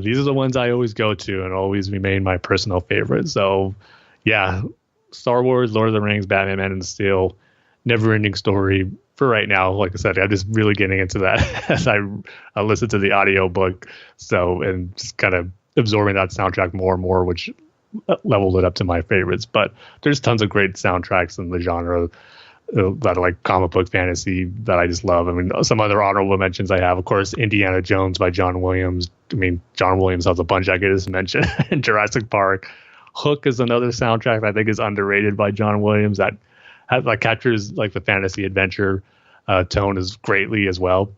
these are the ones I always go to and always remain my personal favorite. So yeah, Star Wars, Lord of the Rings, Batman, Man of Steel, Never-Ending Story. For right now, like I said, I'm just really getting into that as I listen to the audiobook. So, and just kind of absorbing that soundtrack more and more, which leveled it up to my favorites. But there's tons of great soundtracks in the genre that are like comic book fantasy that I just love. I mean, some other honorable mentions I have, of course, Indiana Jones by John Williams. I mean, John Williams has a bunch I could just mention. Jurassic Park. Hook is another soundtrack that I think is underrated by John Williams that captures like the fantasy adventure tone as greatly as well.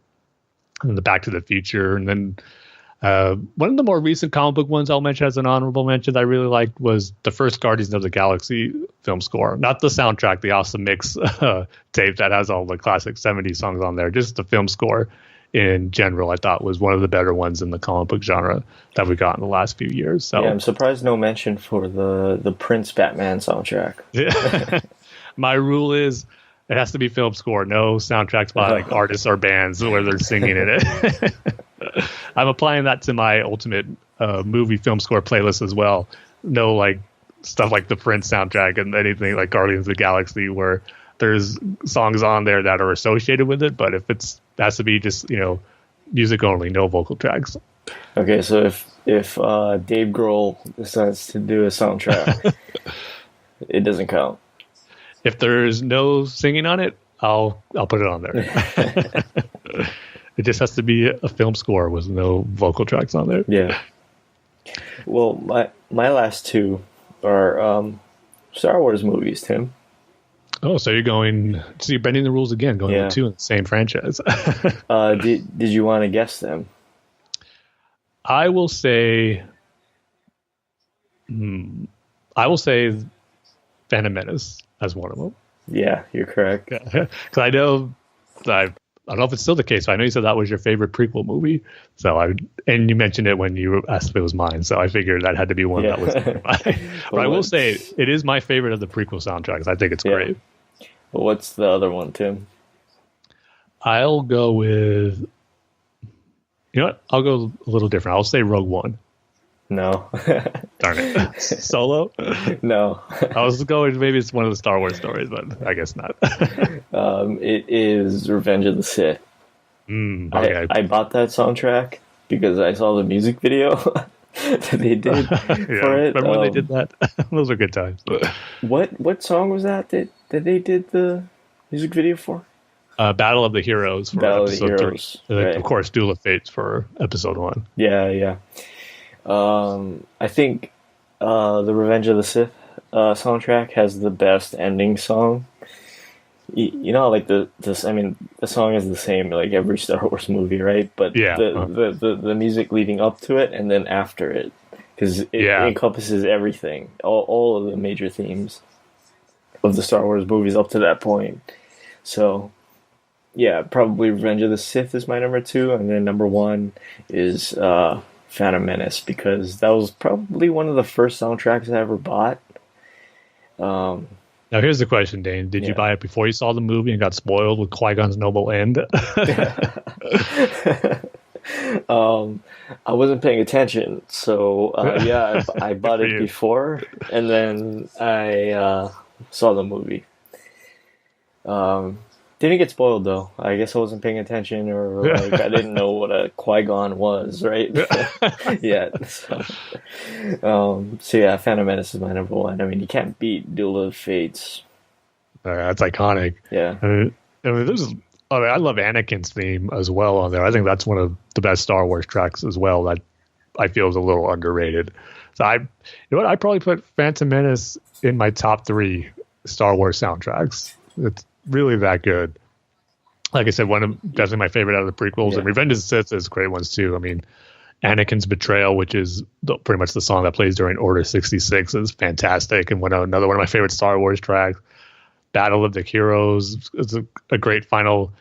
And the Back to the Future. And then one of the more recent comic book ones I'll mention as an honorable mention that I really liked was the first Guardians of the Galaxy film score. Not the soundtrack, the awesome mix tape that has all the classic 70s songs on there. Just the film score in general, I thought was one of the better ones in the comic book genre that we got in the last few years. So yeah, I'm surprised no mention for the Prince Batman soundtrack. Yeah. My rule is it has to be film score, no soundtracks by like artists or bands where they're singing in it. I'm applying that to my ultimate movie film score playlist as well. No like stuff like the Prince soundtrack and anything like Guardians of the Galaxy where there's songs on there that are associated with it, but if it has to be just music only, no vocal tracks. Okay, so if Dave Grohl decides to do a soundtrack, it doesn't count. If there's no singing on it, I'll put it on there. It just has to be a film score with no vocal tracks on there. Yeah. Well, my last two are Star Wars movies, Tim. Oh, so you're bending the rules again, going with two in the same franchise. Did you want to guess them? I will say Phantom Menace as one of them. Yeah, you're correct. Because I don't know if it's still the case, but I know you said that was your favorite prequel movie. And you mentioned it when you asked if it was mine, so I figured that had to be one that was mine. But I will say it is my favorite of the prequel soundtracks. I think it's great. Well, what's the other one, Tim? I'll go with... You know what? I'll go a little different. I'll say Rogue One. No. Darn it. Solo? No. I was going, maybe it's one of the Star Wars stories, but I guess not. It is Revenge of the Sith. Okay. I bought that soundtrack because I saw the music video that they did for it. Remember when they did that? Those are good times. What song was that they did the music video for? Battle of the Heroes for episode 3. Right. Of course, Duel of Fates for episode 1. Yeah. I think the Revenge of the Sith soundtrack has the best ending song. You know, like the song is the same like every Star Wars movie, right? But the music leading up to it and then after it, because it encompasses everything, all of the major themes of the Star Wars movies up to that point. So, yeah, probably Revenge of the Sith is my number 2, and then number 1 is Phantom Menace, because that was probably one of the first soundtracks I ever bought. Now, here's the question, Dane. Did you buy it before you saw the movie and got spoiled with Qui-Gon's noble end? I wasn't paying attention, so I bought it before, and then I saw the movie. Didn't get spoiled, though. I guess I wasn't paying attention, or I didn't know what a Qui-Gon was, right? So Phantom Menace is my number 1. I mean, you can't beat Duel of Fates. That's iconic. Yeah. I love Anakin's theme as well on there. I think that's one of the best Star Wars tracks as well that I feel is a little underrated. So I'd probably put Phantom Menace in my top 3 Star Wars soundtracks. It's really that good. Like I said, definitely my favorite out of the prequels, and Revenge of the Sith is great ones too. I mean, Anakin's Betrayal, which is pretty much the song that plays during Order 66, is fantastic, and another one of my favorite Star Wars tracks. Battle of the Heroes is a great final,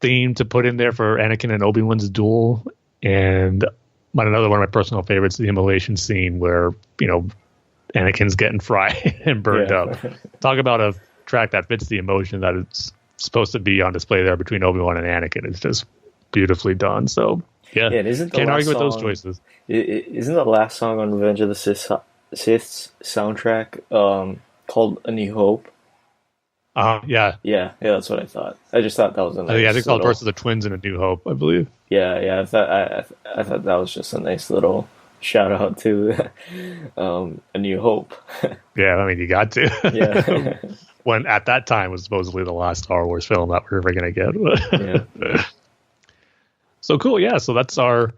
theme to put in there for Anakin and Obi-Wan's duel, and another one of my personal favorites, the immolation scene where Anakin's getting fried and burned up. Talk about a track that fits the emotion that it's supposed to be on display there between Obi-Wan and Anakin. It's just beautifully done. So can't argue with those choices. Isn't the last song on Revenge of the Sith's soundtrack called A New Hope? Yeah, that's what I thought. I just thought that was a nice. I think it's called Birth of the Twins in A New Hope, I believe. Yeah. I thought that was just a nice little shout out to A New Hope. Yeah, I mean, you got to. Yeah. When at that time was supposedly the last Star Wars film that we're ever going to get. So cool. Yeah. So that's our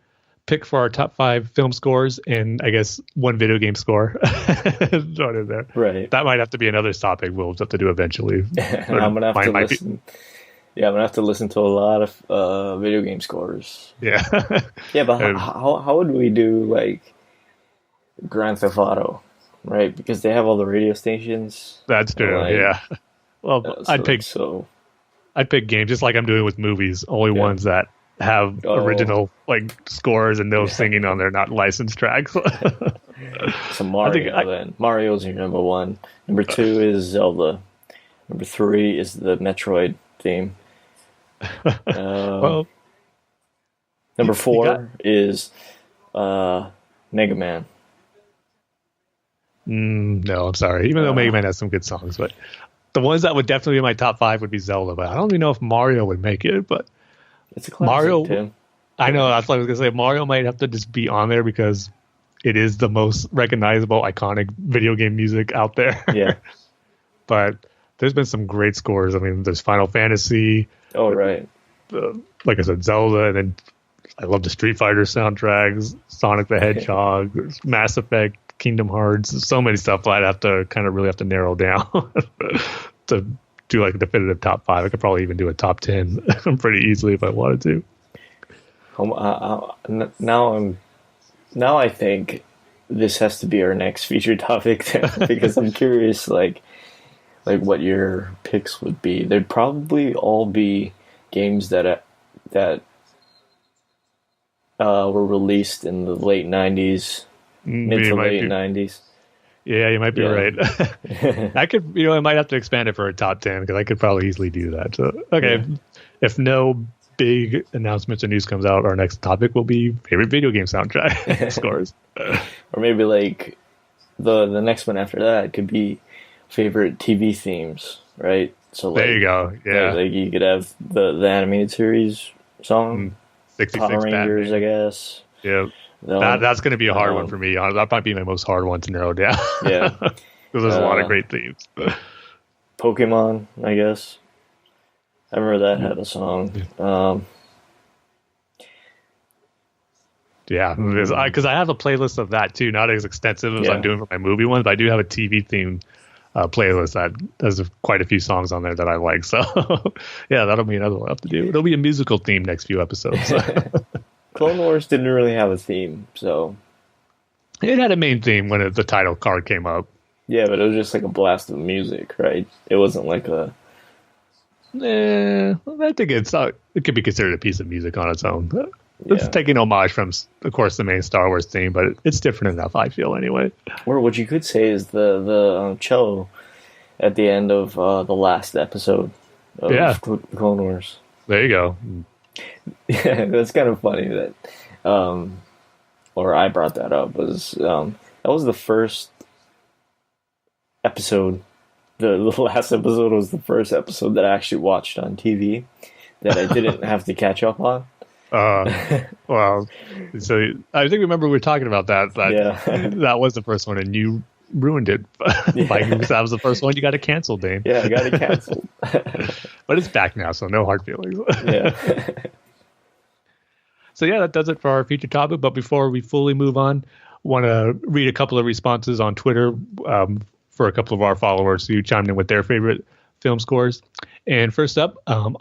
pick for our top 5 film scores, and I guess 1 video game score. Thrown in there. Right. That might have to be another topic we'll have to do eventually. I'm gonna have to listen. Yeah, I'm gonna have to listen to a lot of video game scores. Yeah. Yeah, but how would we do like Grand Theft Auto, right? Because they have all the radio stations. That's true. Yeah. Well, I'd pick games just like I'm doing with movies. Only ones that have original like scores and no singing on there, not licensed tracks. So Mario, then Mario's your number 1. Number 2 is Zelda. Number 3 is the Metroid theme. Well, number 4 is Mega Man. No, I'm sorry. Even though Mega Man has some good songs, but the ones that would definitely be in my top 5 would be Zelda. But I don't even know if Mario would make it. But it's a classic, Mario, Tim. I know. That's what I was gonna say. Mario might have to just be on there because it is the most recognizable, iconic video game music out there. Yeah. But there's been some great scores. I mean, there's Final Fantasy. Oh, right. Like I said, Zelda, and then I love the Street Fighter soundtracks, Sonic the Hedgehog, Mass Effect, Kingdom Hearts. So many stuff that I'd have to really narrow down. to do like a definitive top 5. I could probably even do a top 10 pretty easily if I wanted to. Now I think this has to be our next feature topic because I'm curious, like what your picks would be. They'd probably all be games that were released in the late 90s, mid to late 90s. Yeah, you might be right. I could, I might have to expand it for a top 10 because I could probably easily do that. So, okay, if no big announcements or news comes out, our next topic will be favorite video game soundtrack scores. Or maybe like the next one after that could be favorite TV themes, right? So like, there you go. Yeah, like you could have the animated series song, 66 Power Rangers, Batman. I guess. Yeah. That's going to be a hard one for me. That might be my most hard one to narrow down. Yeah. Because there's a lot of great themes. Pokemon, I guess. I remember that had a song. Yeah, because I have a playlist of that too. Not as extensive as I'm doing for my movie ones, but I do have a TV theme playlist that has quite a few songs on there that I like. So, yeah, that'll be another one I have to do. It'll be a musical theme next few episodes. Clone Wars didn't really have a theme, so it had a main theme when the title card came up. Yeah, but it was just like a blast of music, right? It wasn't like a. I think it could be considered a piece of music on its own. It's taking homage from, of course, the main Star Wars theme, but it's different enough, I feel, anyway. Or what you could say is the cello at the end of the last episode of Clone Wars. There you go. Yeah, that's kind of funny that, or I brought that up, was that was the first episode. The last episode was the first episode that I actually watched on TV that I didn't have to catch up on. Well, so I think remember we were talking about that. That was the first one, and you ruined it. That was the first one you got to cancel, Dane. Yeah, I got it canceled. But it's back now, so no hard feelings. Yeah. So yeah, that does it for our feature topic. But before we fully move on, want to read a couple of responses on Twitter for a couple of our followers who chimed in with their favorite film scores. And first up,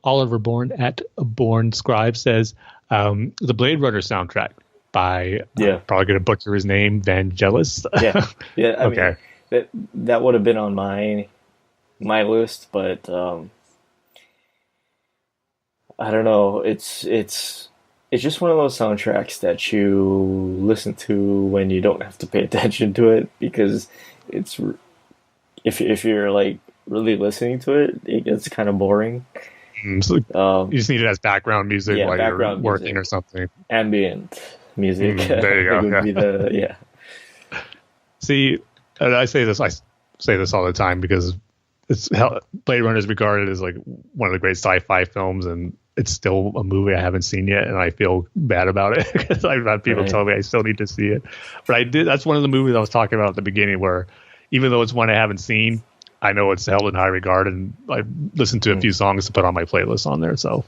Oliver Bourne at Bourne Scribe says the Blade Runner soundtrack by probably going to butcher his name, Vangelis. Yeah. I okay. mean, that would have been on my list, but I don't know. It's just one of those soundtracks that you listen to when you don't have to pay attention to it, because it's if you're like really listening to it, it gets kind of boring. So you just need it as background music while you're working music or something. Ambient music. There you go. Would be See, I say this all the time because Blade Runner is regarded as like one of the great sci-fi films, and it's still a movie I haven't seen yet, and I feel bad about it because I've had people tell me I still need to see it. But I did. That's one of the movies I was talking about at the beginning, where even though it's one I haven't seen, I know it's held in high regard, and I listened to a few songs to put on my playlist on there. So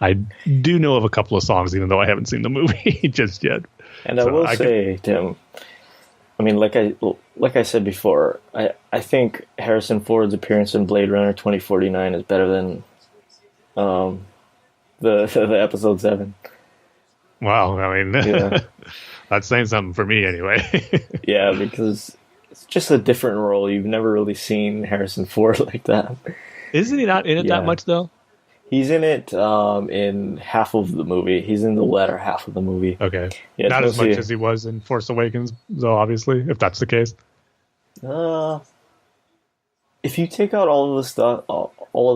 I do know of a couple of songs, even though I haven't seen the movie just yet. And I will say, Tim, I mean, like I said before, I think Harrison Ford's appearance in Blade Runner 2049 is better than the episode 7. Wow, I mean, that's saying something for me anyway. Yeah, because it's just a different role. You've never really seen Harrison Ford like that. Isn't he not in it that much, though? He's in it in half of the movie. He's in the latter half of the movie. Okay. Yeah, not as much as he was in Force Awakens, though, obviously, if that's the case. If you take out all of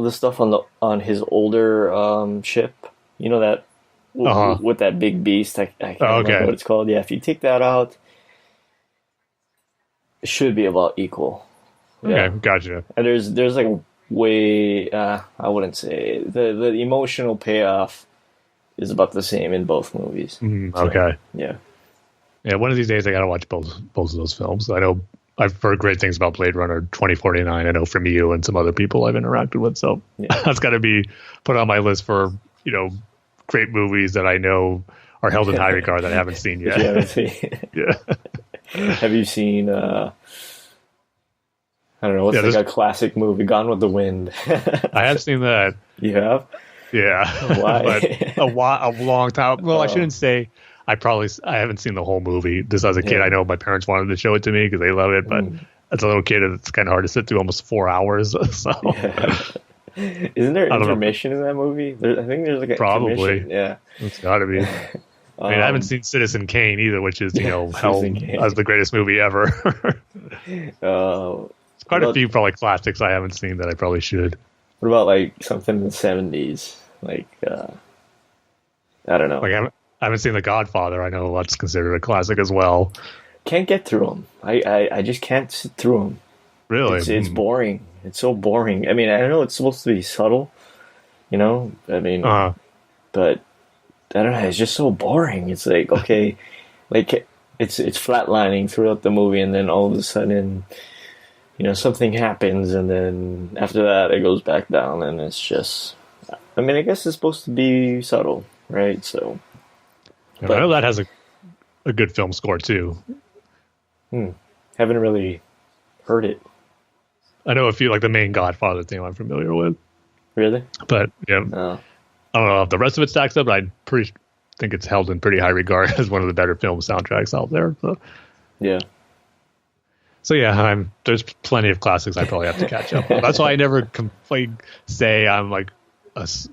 the stuff on his older ship, you know that with that big beast, I can't remember what it's called. Yeah, if you take that out, it should be about equal. Yeah. Okay, gotcha. And there's like way I wouldn't say the emotional payoff is about the same in both movies. Okay. Yeah. Yeah, one of these days I gotta watch both of those films. I know I've heard great things about Blade Runner 2049. I know from you and some other people I've interacted with, so that's got to be put on my list for great movies that I know are held in high regard that I haven't seen yet. Yeah. Have you seen I don't know. What's like a classic movie? Gone with the Wind. I have seen that. You have? Yeah. Why? But a long time. Well, I shouldn't say. I haven't seen the whole movie. Just as a kid, I know my parents wanted to show it to me because they love it. But as a little kid, it's kind of hard to sit through almost 4 hours. So. Yeah. Isn't there intermission in that movie? I think there's like a probably. Yeah, it's got to be. I mean, I haven't seen Citizen Kane either, which is held as the greatest movie ever. It's quite a few probably classics I haven't seen that I probably should. What about like something in the 70s? Like I don't know. Like I haven't seen The Godfather. I know that's considered a classic as well. Can't get through them. I just can't sit through them. Really, it's boring. It's so boring. I mean, I know it's supposed to be subtle, I mean, but I don't know. It's just so boring. It's like, okay, like it's flatlining throughout the movie, and then all of a sudden, something happens, and then after that, it goes back down, and it's just. I mean, I guess it's supposed to be subtle, right? So, but I know that has a good film score too. Haven't really heard it. I know a few, like the main Godfather theme I'm familiar with. Really? But, yeah. I don't know if the rest of it stacks up, but I think it's held in pretty high regard as one of the better film soundtracks out there. So. Yeah. So, yeah, there's plenty of classics I probably have to catch up on. That's why I never say I'm like, what's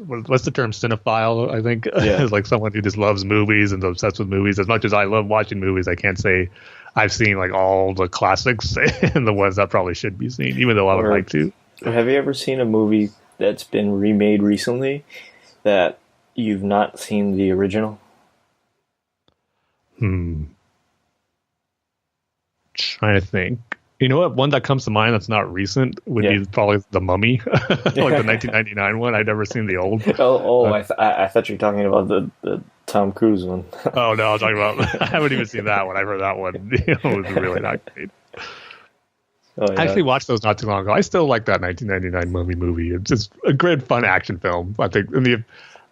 the term, cinephile, I think? Yeah. Is like someone who just loves movies and is obsessed with movies. As much as I love watching movies, I can't say I've seen like all the classics and the ones that probably should be seen, even though I would like to. Have you ever seen a movie that's been remade recently that you've not seen the original? Trying to think. You know what? One that comes to mind that's not recent would be probably The Mummy, like the 1999 one. I'd never seen the old. I thought you were talking about the Tom Cruise one. Oh no, I was talking about. I haven't even seen that one. I've heard that one. It was really not great. I actually watched those not too long ago. I still like that 1999 Mummy movie. It's just a great, fun action film. I think, and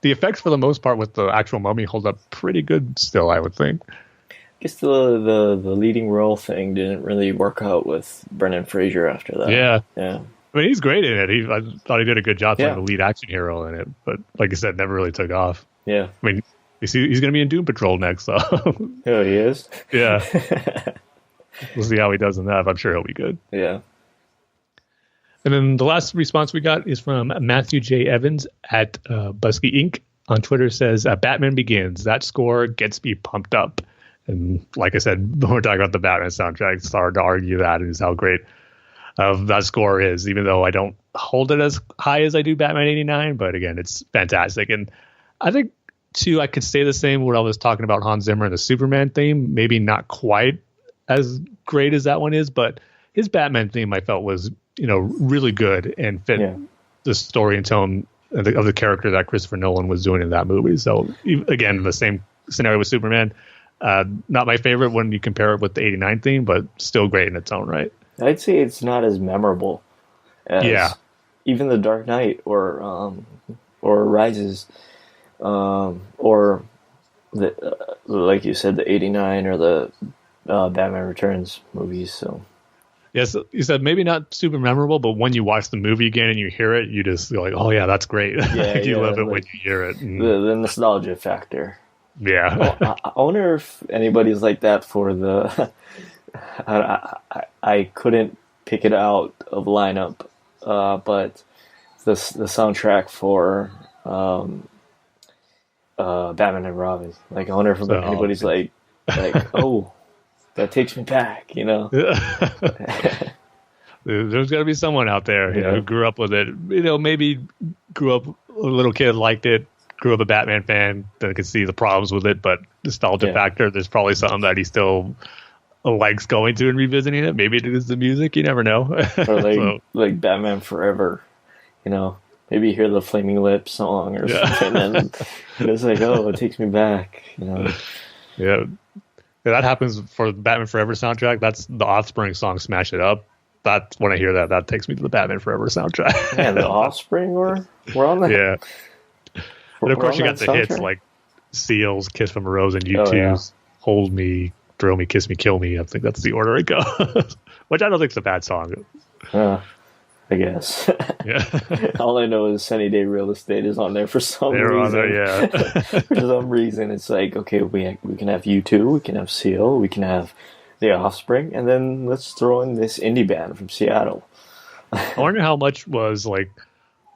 the effects for the most part with the actual mummy hold up pretty good still, I would think. I guess the leading role thing didn't really work out with Brendan Fraser after that. Yeah. I mean, he's great in it. I thought he did a good job playing the lead action hero in it, but like I said, never really took off. Yeah. I mean, he's going to be in Doom Patrol next, so. Oh, he is? Yeah. We'll see how he does in that. But I'm sure he'll be good. Yeah. And then the last response we got is from Matthew J. Evans at Busky Inc. on Twitter. Says, Batman Begins. That score gets me pumped up. And like I said, when we're talking about the Batman soundtrack, it's hard to argue that is how great that score is, even though I don't hold it as high as I do Batman 89. But again, it's fantastic. And I think, too, I could say the same when I was talking about Hans Zimmer and the Superman theme. Maybe not quite as great as that one is, but his Batman theme I felt was, really good and fit the story and tone of the character that Christopher Nolan was doing in that movie. So again, the same scenario with Superman. Not my favorite when you compare it with the 89 theme, but still great in its own right. I'd say it's not as memorable as even The Dark Knight or Rises, or like you said, the 89 or the Batman Returns movies. So yes, you said maybe not super memorable, but when you watch the movie again and you hear it, you just go like, oh yeah, that's great. Yeah, you love it when you hear it. The nostalgia factor. Yeah. I wonder if anybody's like that for the. I couldn't pick it out of lineup, but the soundtrack for Batman and Robin. Like, I wonder if anybody's like, oh, that takes me back, There's got to be someone out there who grew up with it. Maybe grew up a little kid, liked it, grew up a Batman fan, that could see the problems with it, but nostalgia factor, there's probably something that he still likes going to and revisiting it. Maybe it is the music, you never know. Or like Batman Forever, maybe you hear the Flaming Lips song or something, and it's like, oh, it takes me back, Yeah, that happens for the Batman Forever soundtrack. That's the Offspring song, Smash It Up. That's when I hear that takes me to the Batman Forever soundtrack. Yeah, the Offspring were on that. Yeah. And of course, you got the hits like Seals, Kiss from a Rose, and U2's Hold Me, Throw Me, Kiss Me, Kill Me. I think that's the order it goes. Which I don't think is a bad song. I guess. Yeah. All I know is Sunny Day Real Estate is on there for some They're reason. on there, yeah. For some reason, it's like, okay, we can have U2, we can have Seal, we can have The Offspring, and then let's throw in this indie band from Seattle. I wonder how much was like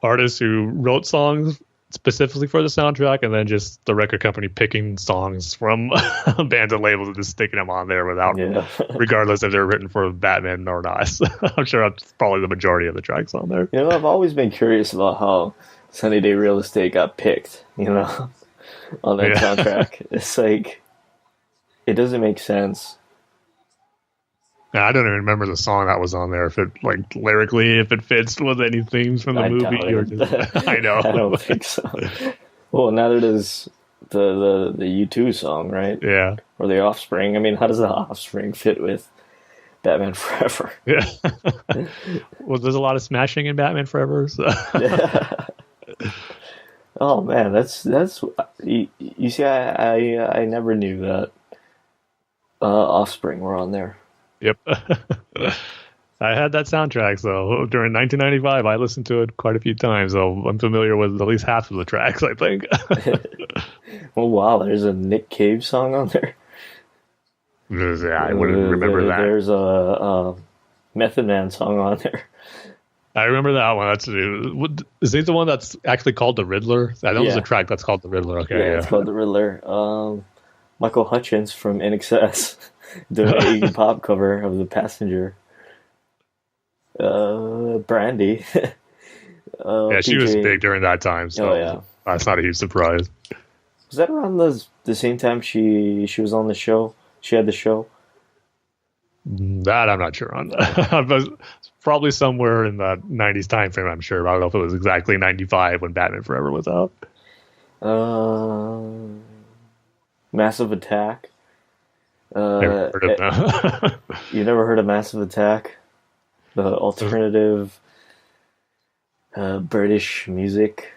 artists who wrote songs specifically for the soundtrack, and then just the record company picking songs from bands and labels and just sticking them on there without, regardless if they're written for Batman or not. So I'm sure that's probably the majority of the tracks on there. I've always been curious about how Sunny Day Real Estate got picked, on that soundtrack. It's like, it doesn't make sense. I don't even remember the song that was on there. If it like lyrically, if it fits with any themes from the movie, or just, I know. I don't think so. Well, neither does the U2 song, right? Yeah. Or The Offspring. I mean, how does The Offspring fit with Batman Forever? Yeah. Well, there's a lot of smashing in Batman Forever. So. Oh man, that's you see, I never knew that Offspring were on there. Yep. I had that soundtrack, so during 1995, I listened to it quite a few times, so I'm familiar with at least half of the tracks, I think. Oh, wow, there's a Nick Cave song on there. Yeah, I wouldn't remember that. There's a Method Man song on there. I remember that one. Is he the one that's actually called The Riddler? I know there's a track that's called The Riddler. Okay, yeah. It's called The Riddler. Michael Hutchence from NXS. The Iggy Pop cover of The Passenger. Brandy. She was big during that time, so that's not a huge surprise. Was that around the same time she was on the show? She had the show? That I'm not sure on. But probably somewhere in the 90s time frame, I'm sure. I don't know if it was exactly 95 when Batman Forever was out. Massive Attack. Never heard of that. You never heard of Massive Attack? The alternative British music.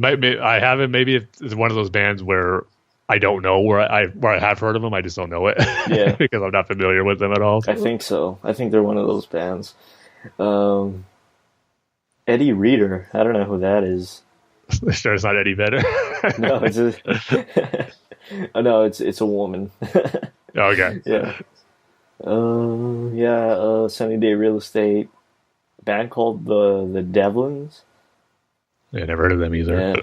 I haven't. Maybe it's one of those bands where I don't know where I have heard of them. I just don't know it. Yeah, because I'm not familiar with them at all. I think so. I think they're one of those bands. Eddie Reader. I don't know who that is. Sure, it's not Eddie Vedder. No, it's a woman. Okay. Yeah. Sunny Day Real Estate. Band called the Devlins. Yeah, never heard of them either. Yeah.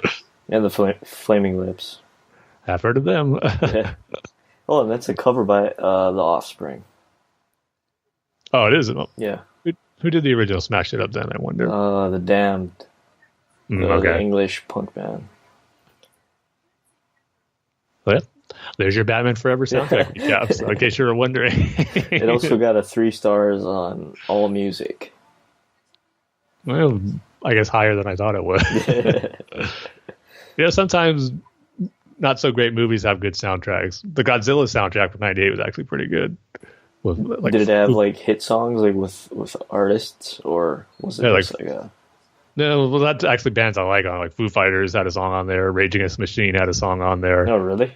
And the Flaming Lips. Have heard of them. Yeah. Oh, and that's a cover by The Offspring. Oh, it is? Yeah. Who did the original Smash It Up then, I wonder? The Damned. The English punk band. Well, there's your Batman Forever soundtrack recap, so in case you were wondering. It also got a 3 stars on AllMusic. Well, I guess higher than I thought it would. Sometimes not so great movies have good soundtracks. The Godzilla soundtrack from '98 was actually pretty good. Did it have hit songs with artists, or was it just like a? No, well, that's actually bands I like on. Like Foo Fighters had a song on there. Rage Against the Machine had a song on there. Oh, really?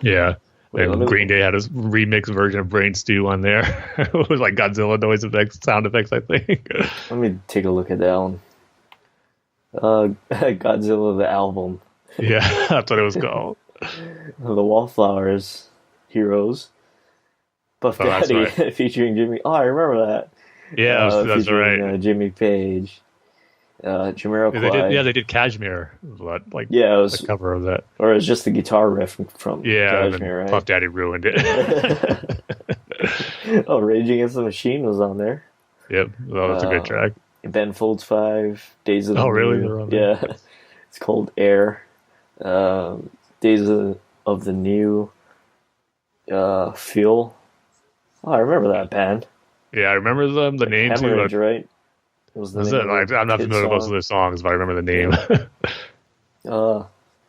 Yeah. And Green Day had a remix version of Brain Stew on there. It was like Godzilla noise effects, sound effects, I think. Let me take a look at that one. Godzilla the album. Yeah, that's what it was called. The Wallflowers, Heroes. Puff Daddy, right. Featuring Jimmy. Oh, I remember that. Yeah, that's right. Jimmy Page. Jamiroquai. They did Kashmir. It was the cover of that. Or it was just the guitar riff from Kashmir, right? Puff Daddy ruined it. Oh, Rage Against the Machine was on there. Yep, that was a good track. Ben Folds 5, Days of the New. Really? Yeah. It's called Air. Days of the New. Fuel. Oh, I remember that band. Yeah, I remember them. The name Hemorrhage, too. Right? I'm not familiar with most of their songs, but I remember the name.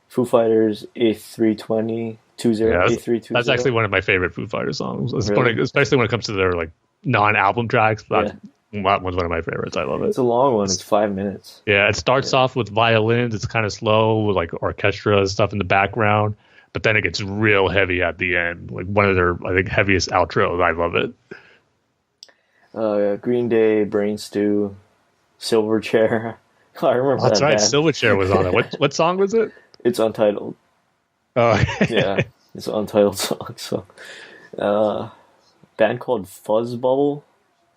Foo Fighters A320 A320. That's actually one of my favorite Foo Fighters songs, Really? especially when it comes to their non-album tracks. That one's one of my favorites. I love it. It's a long one. It's 5 minutes. Yeah, it starts off with violins. It's kind of slow with orchestra stuff in the background, but then it gets real heavy at the end. Like one of their, I think, heaviest outros. I love it. Green Day, Brain Stew, Silverchair. I remember That's that right. band. Silverchair was on it. What song was it? It's untitled. Oh, Yeah, it's an untitled song. So, band called Fuzz Bubble.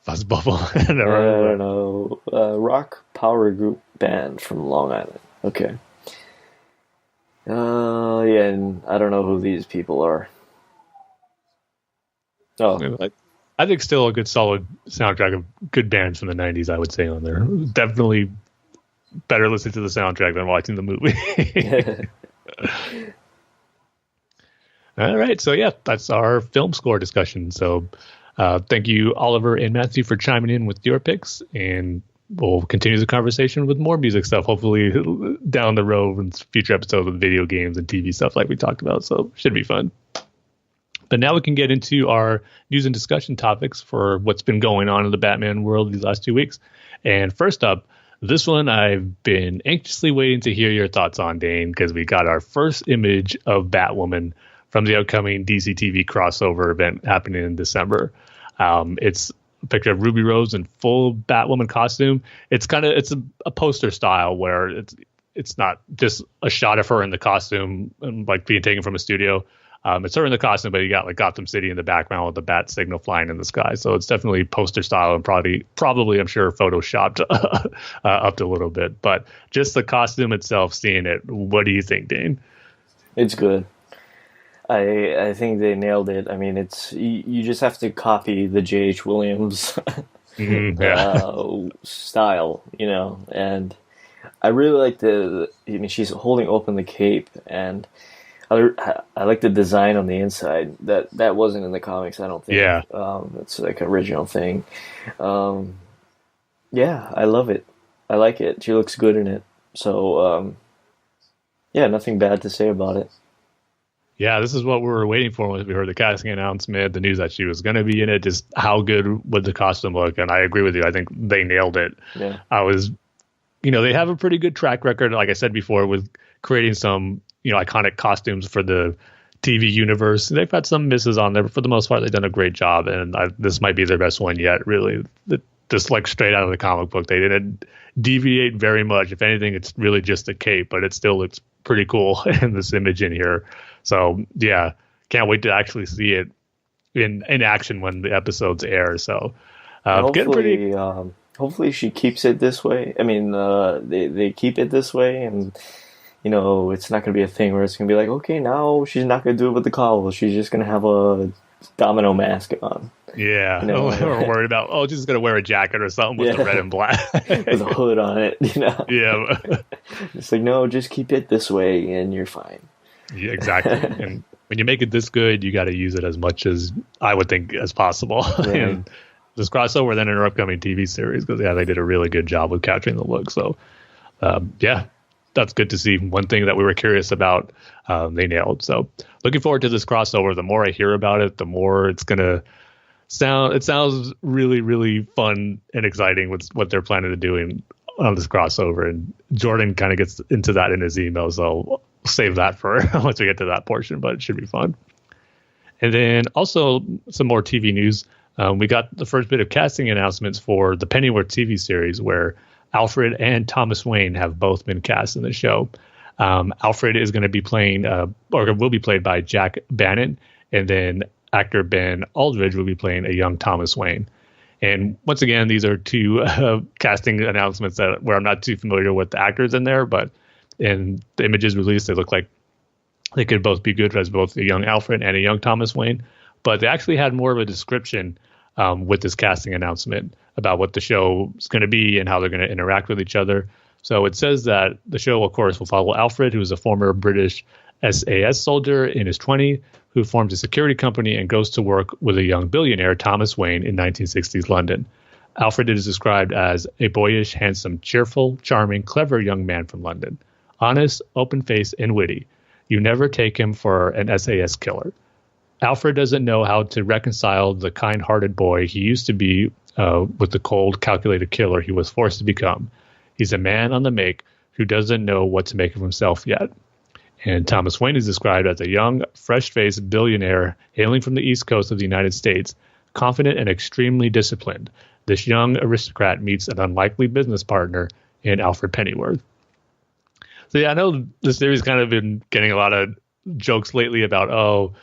Fuzz Bubble. I don't know. Rock power group band from Long Island. Okay. Yeah, and I don't know who these people are. Oh, I think still a good solid soundtrack of good bands from the 90s, I would say, on there. Definitely better listening to the soundtrack than watching the movie. All right. So, yeah, that's our film score discussion. So thank you, Oliver and Matthew, for chiming in with your picks. And we'll continue the conversation with more music stuff, hopefully down the road in future episodes with video games and TV stuff like we talked about. So should be fun. But now we can get into our news and discussion topics for what's been going on in the Batman world these last 2 weeks. And first up, this one I've been anxiously waiting to hear your thoughts on, Dane, because we got our first image of Batwoman from the upcoming DC TV crossover event happening in December. It's a picture of Ruby Rose in full Batwoman costume. It's a poster style where it's not just a shot of her in the costume and like being taken from a studio. It's her in the costume, but you got like Gotham City in the background with the bat signal flying in the sky. So it's definitely poster style and probably I'm sure photoshopped up to a little bit. But just the costume itself, seeing it, what do you think, Dane? it's good. I think they nailed it. I mean, it's you just have to copy the J.H. Williams style, and I really like she's holding open the cape, and I like the design on the inside. That wasn't in the comics, I don't think. Yeah. It's like an original thing. Yeah, I love it. I like it. She looks good in it. So, yeah, nothing bad to say about it. Yeah, this is what we were waiting for when we heard the casting announcement, the news that she was going to be in it, just how good would the costume look. And I agree with you. I think they nailed it. Yeah. They have a pretty good track record, like I said before, with creating some, iconic costumes for the TV universe. They've had some misses on there, but for the most part, they've done a great job. And this might be their best one yet, really. Just like straight out of the comic book. They didn't deviate very much. If anything, it's really just a cape, but it still looks pretty cool in this image in here. So, yeah, can't wait to actually see it in action when the episodes air. So, hopefully she keeps it this way. I mean, they keep it this way, and it's not going to be a thing where it's going to be like, okay, now she's not going to do it with the cowl. She's just going to have a domino mask on. Yeah, we're worried about, she's just going to wear a jacket or something with the red and black. With a hood on it, Yeah. It's like, no, just keep it this way and you're fine. Yeah, exactly. And when you make it this good, you got to use it as much as I would think as possible. Right. And this crossover then in our upcoming TV series, because they did a really good job with capturing the look. So, that's good to see. One thing that we were curious about, they nailed. So looking forward to this crossover. The more I hear about it, the more it's going to sound. It sounds really, really fun and exciting with what they're planning to do on this crossover. And Jordan kind of gets into that in his email. So we'll save that for once we get to that portion, but it should be fun. And then also some more TV news. We got the first bit of casting announcements for the Pennyworth TV series, where Alfred and Thomas Wayne have both been cast in the show. Alfred is going to be playing, or will be played by Jack Bannon, and then actor Ben Aldridge will be playing a young Thomas Wayne. And once again, these are two casting announcements where I'm not too familiar with the actors in there, but in the images released, they look like they could both be good as both a young Alfred and a young Thomas Wayne. But they actually had more of a description with this casting announcement about what the show is going to be and how they're going to interact with each other. So it says that the show, of course, will follow Alfred, who is a former British SAS soldier in his 20s, who forms a security company and goes to work with a young billionaire, Thomas Wayne, in 1960s London. Alfred is described as a boyish, handsome, cheerful, charming, clever young man from London. Honest, open-faced, and witty. You never take him for an SAS killer. Alfred doesn't know how to reconcile the kind-hearted boy he used to be with the cold, calculated killer he was forced to become. He's a man on the make who doesn't know what to make of himself yet. And Thomas Wayne is described as a young, fresh-faced billionaire hailing from the East Coast of the United States, confident and extremely disciplined. this young aristocrat meets an unlikely business partner in Alfred Pennyworth. So yeah, I know the series kind of been getting a lot of jokes lately about, oh,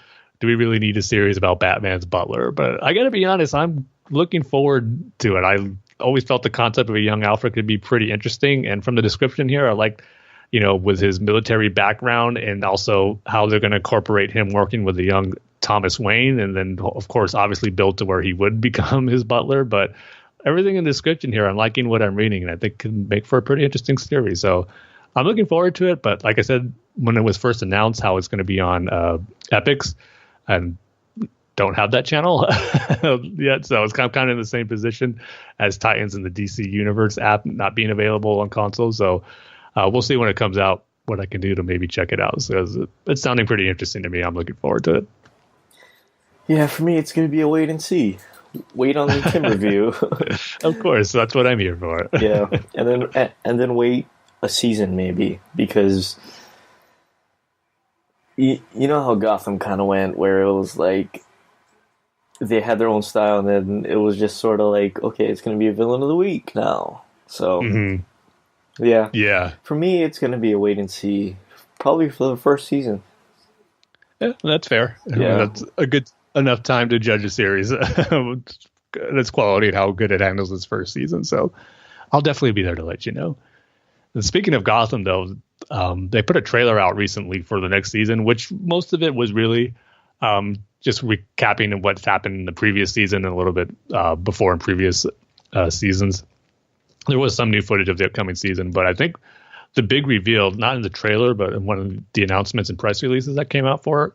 do we really need a series about Batman's butler? But I got to be honest, I'm looking forward to it. I always felt the concept of a young Alfred could be pretty interesting. And from the description here, I like, with his military background and also how they're going to incorporate him working with the young Thomas Wayne. And then, of course, obviously built to where he would become his butler. But everything in the description here, I'm liking what I'm reading, and I think can make for a pretty interesting series. So I'm looking forward to it. But like I said, when it was first announced how it's going to be on Epix, and don't have that channel yet, so it's kind of in the same position as Titans in the DC Universe app not being available on consoles. So we'll see when it comes out what I can do to maybe check it out. So it's sounding pretty interesting to me. I'm looking forward to it. Yeah, for me, it's going to be a wait and see. Wait on the Tim review. Of course, that's what I'm here for. Yeah, and then wait a season maybe, because you know how Gotham kind of went, where it was like they had their own style, and then it was just sort of like, okay, it's going to be a villain of the week now. So yeah. For me, it's going to be a wait and see, probably for the first season. Yeah, that's fair. Yeah. That's a good enough time to judge a series. Its quality and how good it handles its first season. So I'll definitely be there to let you know. And speaking of Gotham, though, they put a trailer out recently for the next season, which most of it was really just recapping what's happened in the previous season and a little bit before in previous seasons. There was some new footage of the upcoming season, but I think the big reveal, not in the trailer, but in one of the announcements and press releases that came out for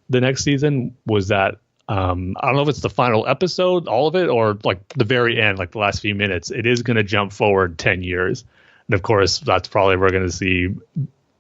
the next season, was that I don't know if it's the final episode, all of it, or like the very end, like the last few minutes, it is going to jump forward 10 years. And of course, that's probably we're going to see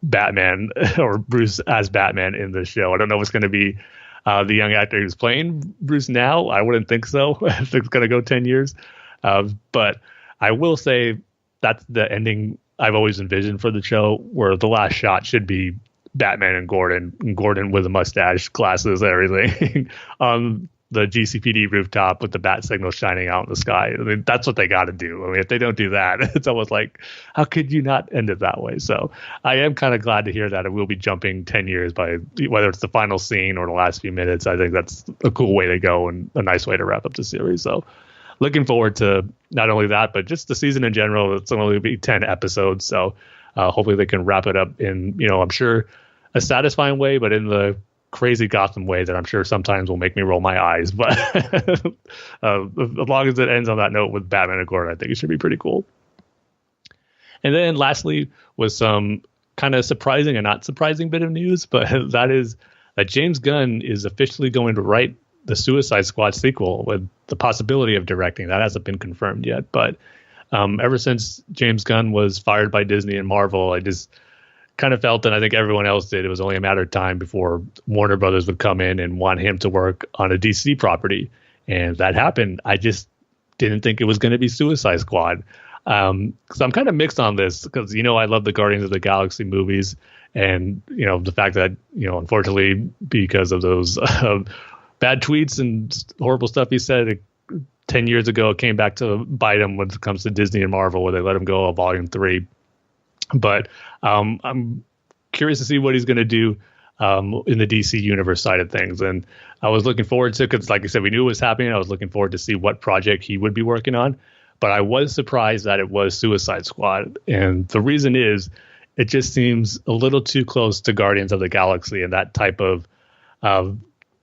Batman or Bruce as Batman in the show. I don't know if it's going to be the young actor who's playing Bruce now. I wouldn't think so if it's going to go 10 years. But I will say that's the ending I've always envisioned for the show, where the last shot should be Batman and Gordon with a mustache, glasses, everything on the GCPD rooftop with the bat signal shining out in the sky. I mean, that's what they got to do. I mean, if they don't do that, it's almost like, how could you not end it that way? So I am kind of glad to hear that it will be jumping 10 years by whether it's the final scene or the last few minutes. I think that's a cool way to go and a nice way to wrap up the series. So looking forward to not only that, but just the season in general. It's only be 10 episodes. So hopefully they can wrap it up in, I'm sure a satisfying way, but in the crazy Gotham way that I'm sure sometimes will make me roll my eyes. But as long as it ends on that note with Batman and Gordon, I think it should be pretty cool. And then lastly was some kind of surprising and not surprising bit of news, but that is that James Gunn is officially going to write the Suicide Squad sequel with the possibility of directing. That hasn't been confirmed yet, but ever since James Gunn was fired by Disney and Marvel, I just kind of felt, and I think everyone else did, it was only a matter of time before Warner Brothers would come in and want him to work on a DC property. And that happened. I just didn't think it was going to be Suicide Squad. So I'm kind of mixed on this because, I love the Guardians of the Galaxy movies. And, the fact that, unfortunately, because of those bad tweets and horrible stuff he said 10 years ago, it came back to bite him when it comes to Disney and Marvel, where they let him go on Volume 3. But I'm curious to see what he's going to do in the DC Universe side of things. And I was looking forward to, because like I said, we knew it was happening. I was looking forward to see what project he would be working on. But I was surprised that it was Suicide Squad. And the reason is it just seems a little too close to Guardians of the Galaxy and that type of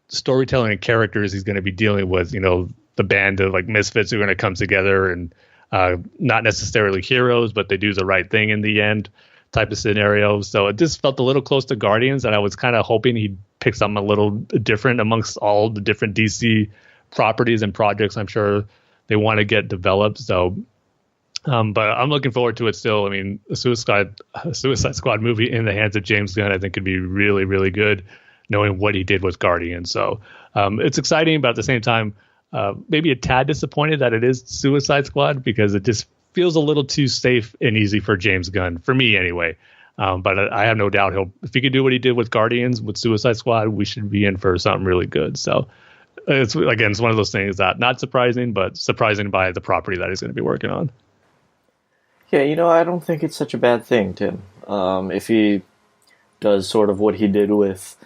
storytelling and characters he's going to be dealing with, the band of like misfits who are going to come together and not necessarily heroes, but they do the right thing in the end type of scenario. So it just felt a little close to Guardians, and I was kind of hoping he'd pick something a little different amongst all the different DC properties and projects I'm sure they want to get developed. So, but I'm looking forward to it still. I mean, a Suicide Squad movie in the hands of James Gunn, I think could be really, really good, knowing what he did with Guardians. So it's exciting, but at the same time, maybe a tad disappointed that it is Suicide Squad, because it just feels a little too safe and easy for James Gunn, for me anyway. But I have no doubt if he could do what he did with Guardians, with Suicide Squad, we should be in for something really good. So it's one of those things that not surprising, but surprising by the property that he's going to be working on. Yeah, I don't think it's such a bad thing, Tim. If he does sort of what he did with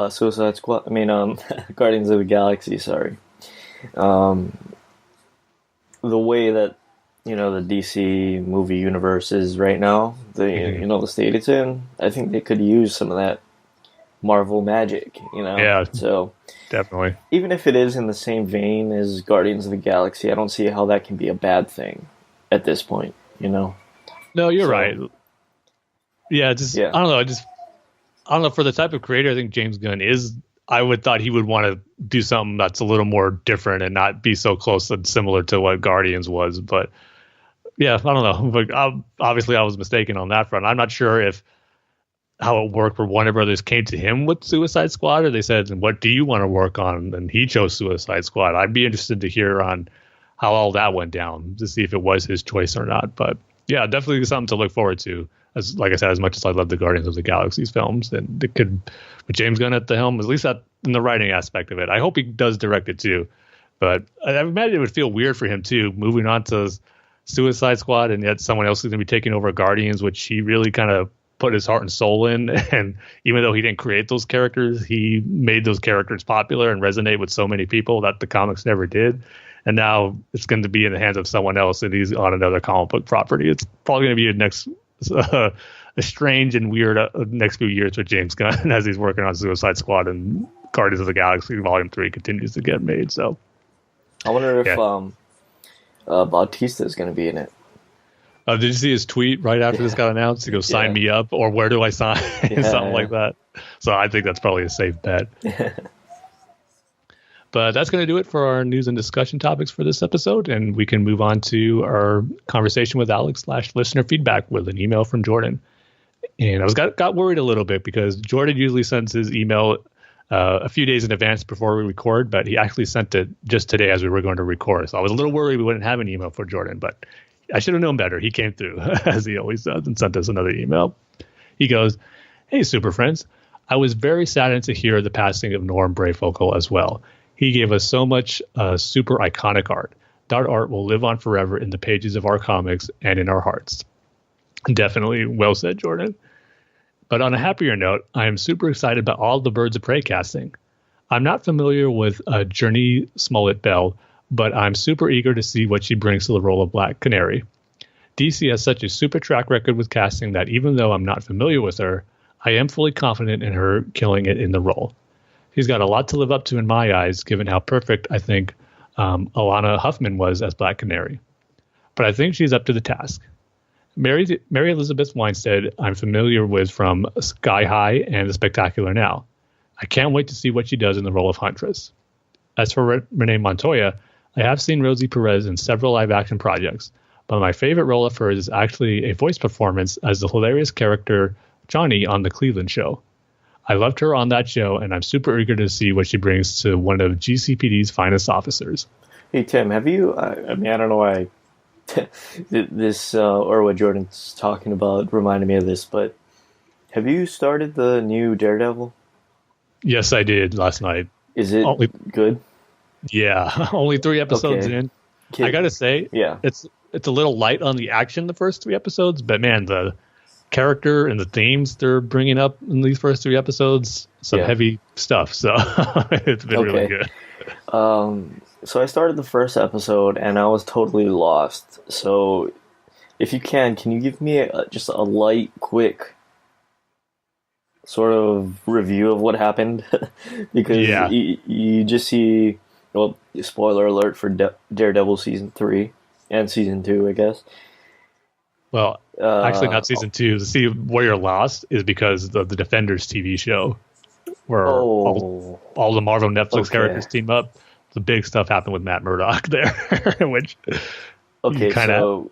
Suicide Squad. I mean, Guardians of the Galaxy. Sorry. The way that the DC movie universe is right now, the state it's in, I think they could use some of that Marvel magic. Yeah. So definitely. Even if it is in the same vein as Guardians of the Galaxy, I don't see how that can be a bad thing at this point. No, you're right. Yeah, I don't know. For the type of creator I think James Gunn is, I would thought he would want to do something that's a little more different and not be so close and similar to what Guardians was. But yeah, I don't know. But obviously, I was mistaken on that front. I'm not sure how it worked where Warner Brothers came to him with Suicide Squad, or they said, "What do you want to work on?" And he chose Suicide Squad. I'd be interested to hear on how all that went down to see if it was his choice or not. But yeah, definitely something to look forward to. Like I said, as much as I love the Guardians of the Galaxy's films, and it could, with James Gunn at the helm, at least in the writing aspect of it. I hope he does direct it too. But I imagine it would feel weird for him too, moving on to Suicide Squad, and yet someone else is going to be taking over Guardians, which he really kind of put his heart and soul in. And even though he didn't create those characters, he made those characters popular and resonate with so many people that the comics never did. And now it's going to be in the hands of someone else, and he's on another comic book property. It's probably going to be a strange and weird next few years with James Gunn as he's working on Suicide Squad and Guardians of the Galaxy Volume 3 continues to get made. So I wonder if Bautista is going to be in it. Did you see his tweet right after this got announced? He goes, "Sign me up," or "Where do I sign?" Something like that. So I think that's probably a safe bet. But that's going to do it for our news and discussion topics for this episode. And we can move on to our conversation with Alex / listener feedback with an email from Jordan. And I got worried a little bit because Jordan usually sends his email a few days in advance before we record, but he actually sent it just today as we were going to record. So I was a little worried we wouldn't have an email for Jordan, but I should have known better. He came through, as he always does, and sent us another email. He goes, "Hey, Super Friends. I was very saddened to hear the passing of Norm Brayfogle as well. He gave us so much super iconic art. That art will live on forever in the pages of our comics and in our hearts." Definitely well said, Jordan. But on a happier note, I am super excited about all the Birds of Prey casting. I'm not familiar with Journey Smollett-Bell, but I'm super eager to see what she brings to the role of Black Canary. DC has such a super track record with casting that even though I'm not familiar with her, I am fully confident in her killing it in the role. She's got a lot to live up to in my eyes, given how perfect I think Alana Huffman was as Black Canary. But I think she's up to the task. Mary Elizabeth Winstead I'm familiar with from Sky High and The Spectacular Now. I can't wait to see what she does in the role of Huntress. As for Renee Montoya, I have seen Rosie Perez in several live-action projects, but my favorite role of hers is actually a voice performance as the hilarious character Johnny on The Cleveland Show. I loved her on that show, and I'm super eager to see what she brings to one of GCPD's finest officers. Hey, Tim, have you, I don't know why this, or what Jordan's talking about reminded me of this, but have you started the new Daredevil? Yes, I did last night. Is it good? Yeah, only 3 episodes in. I gotta say, yeah, it's a little light on the action the first 3 episodes, but man, the character and the themes they're bringing up in these first 3 episodes, some heavy stuff. So it's been really good. So I started the first episode and I was totally lost. So if you can you give me just a light, quick sort of review of what happened? Because you just see, well, spoiler alert for Daredevil season 3 and season 2, I guess. Well, actually not season 2. See where you're lost is because of the Defenders TV show, where all the Marvel Netflix characters team up. The big stuff happened with Matt Murdock there, which so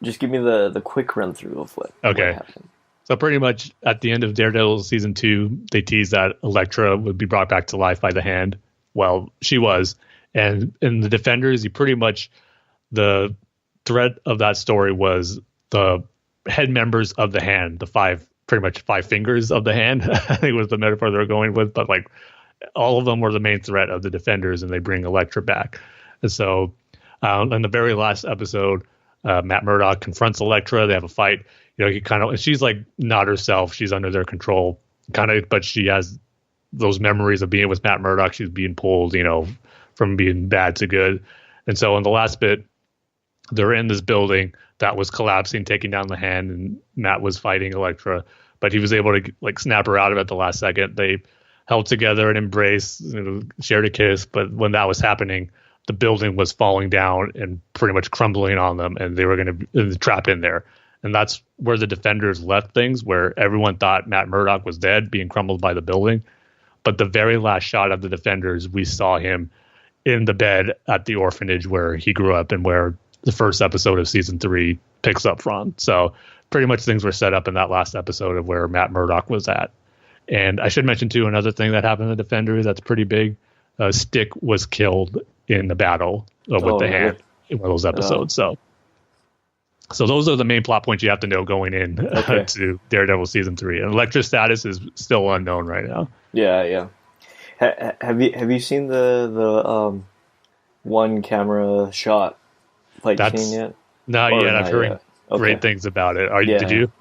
just give me the quick run through of what happened. So pretty much at the end of Daredevil season 2, they teased that Elektra would be brought back to life by the Hand. Well, she was, and in the Defenders, the thread of that story was the head members of the Hand, pretty much 5 fingers of the Hand. I think was the metaphor they were going with, but like all of them were the main threat of the Defenders, and they bring Elektra back. And so in the very last episode, Matt Murdock confronts Elektra. They have a fight. She's like not herself. She's under their control, but she has those memories of being with Matt Murdock. She's being pulled, from being bad to good. And so in the last bit, they're in this building that was collapsing, taking down the Hand, and Matt was fighting Elektra, but he was able to snap her out of it at the last second. They held together and embraced, shared a kiss. But when that was happening, the building was falling down and pretty much crumbling on them, and they were going to be trapped in there. And that's where the Defenders left things, where everyone thought Matt Murdock was dead, being crumbled by the building. But the very last shot of the Defenders, we saw him in the bed at the orphanage where he grew up and where the first episode of season 3 picks up from. So pretty much things were set up in that last episode of where Matt Murdock was at. And I should mention, too, another thing that happened in the Defenders that's pretty big. Stick was killed in the battle with the Hand in one of those episodes. So those are the main plot points you have to know going in to Daredevil season 3. And Elektra's status is still unknown right now. Yeah. Have you seen the one camera shot fight scene yet? Not yet. I've heard great things about it. Did you?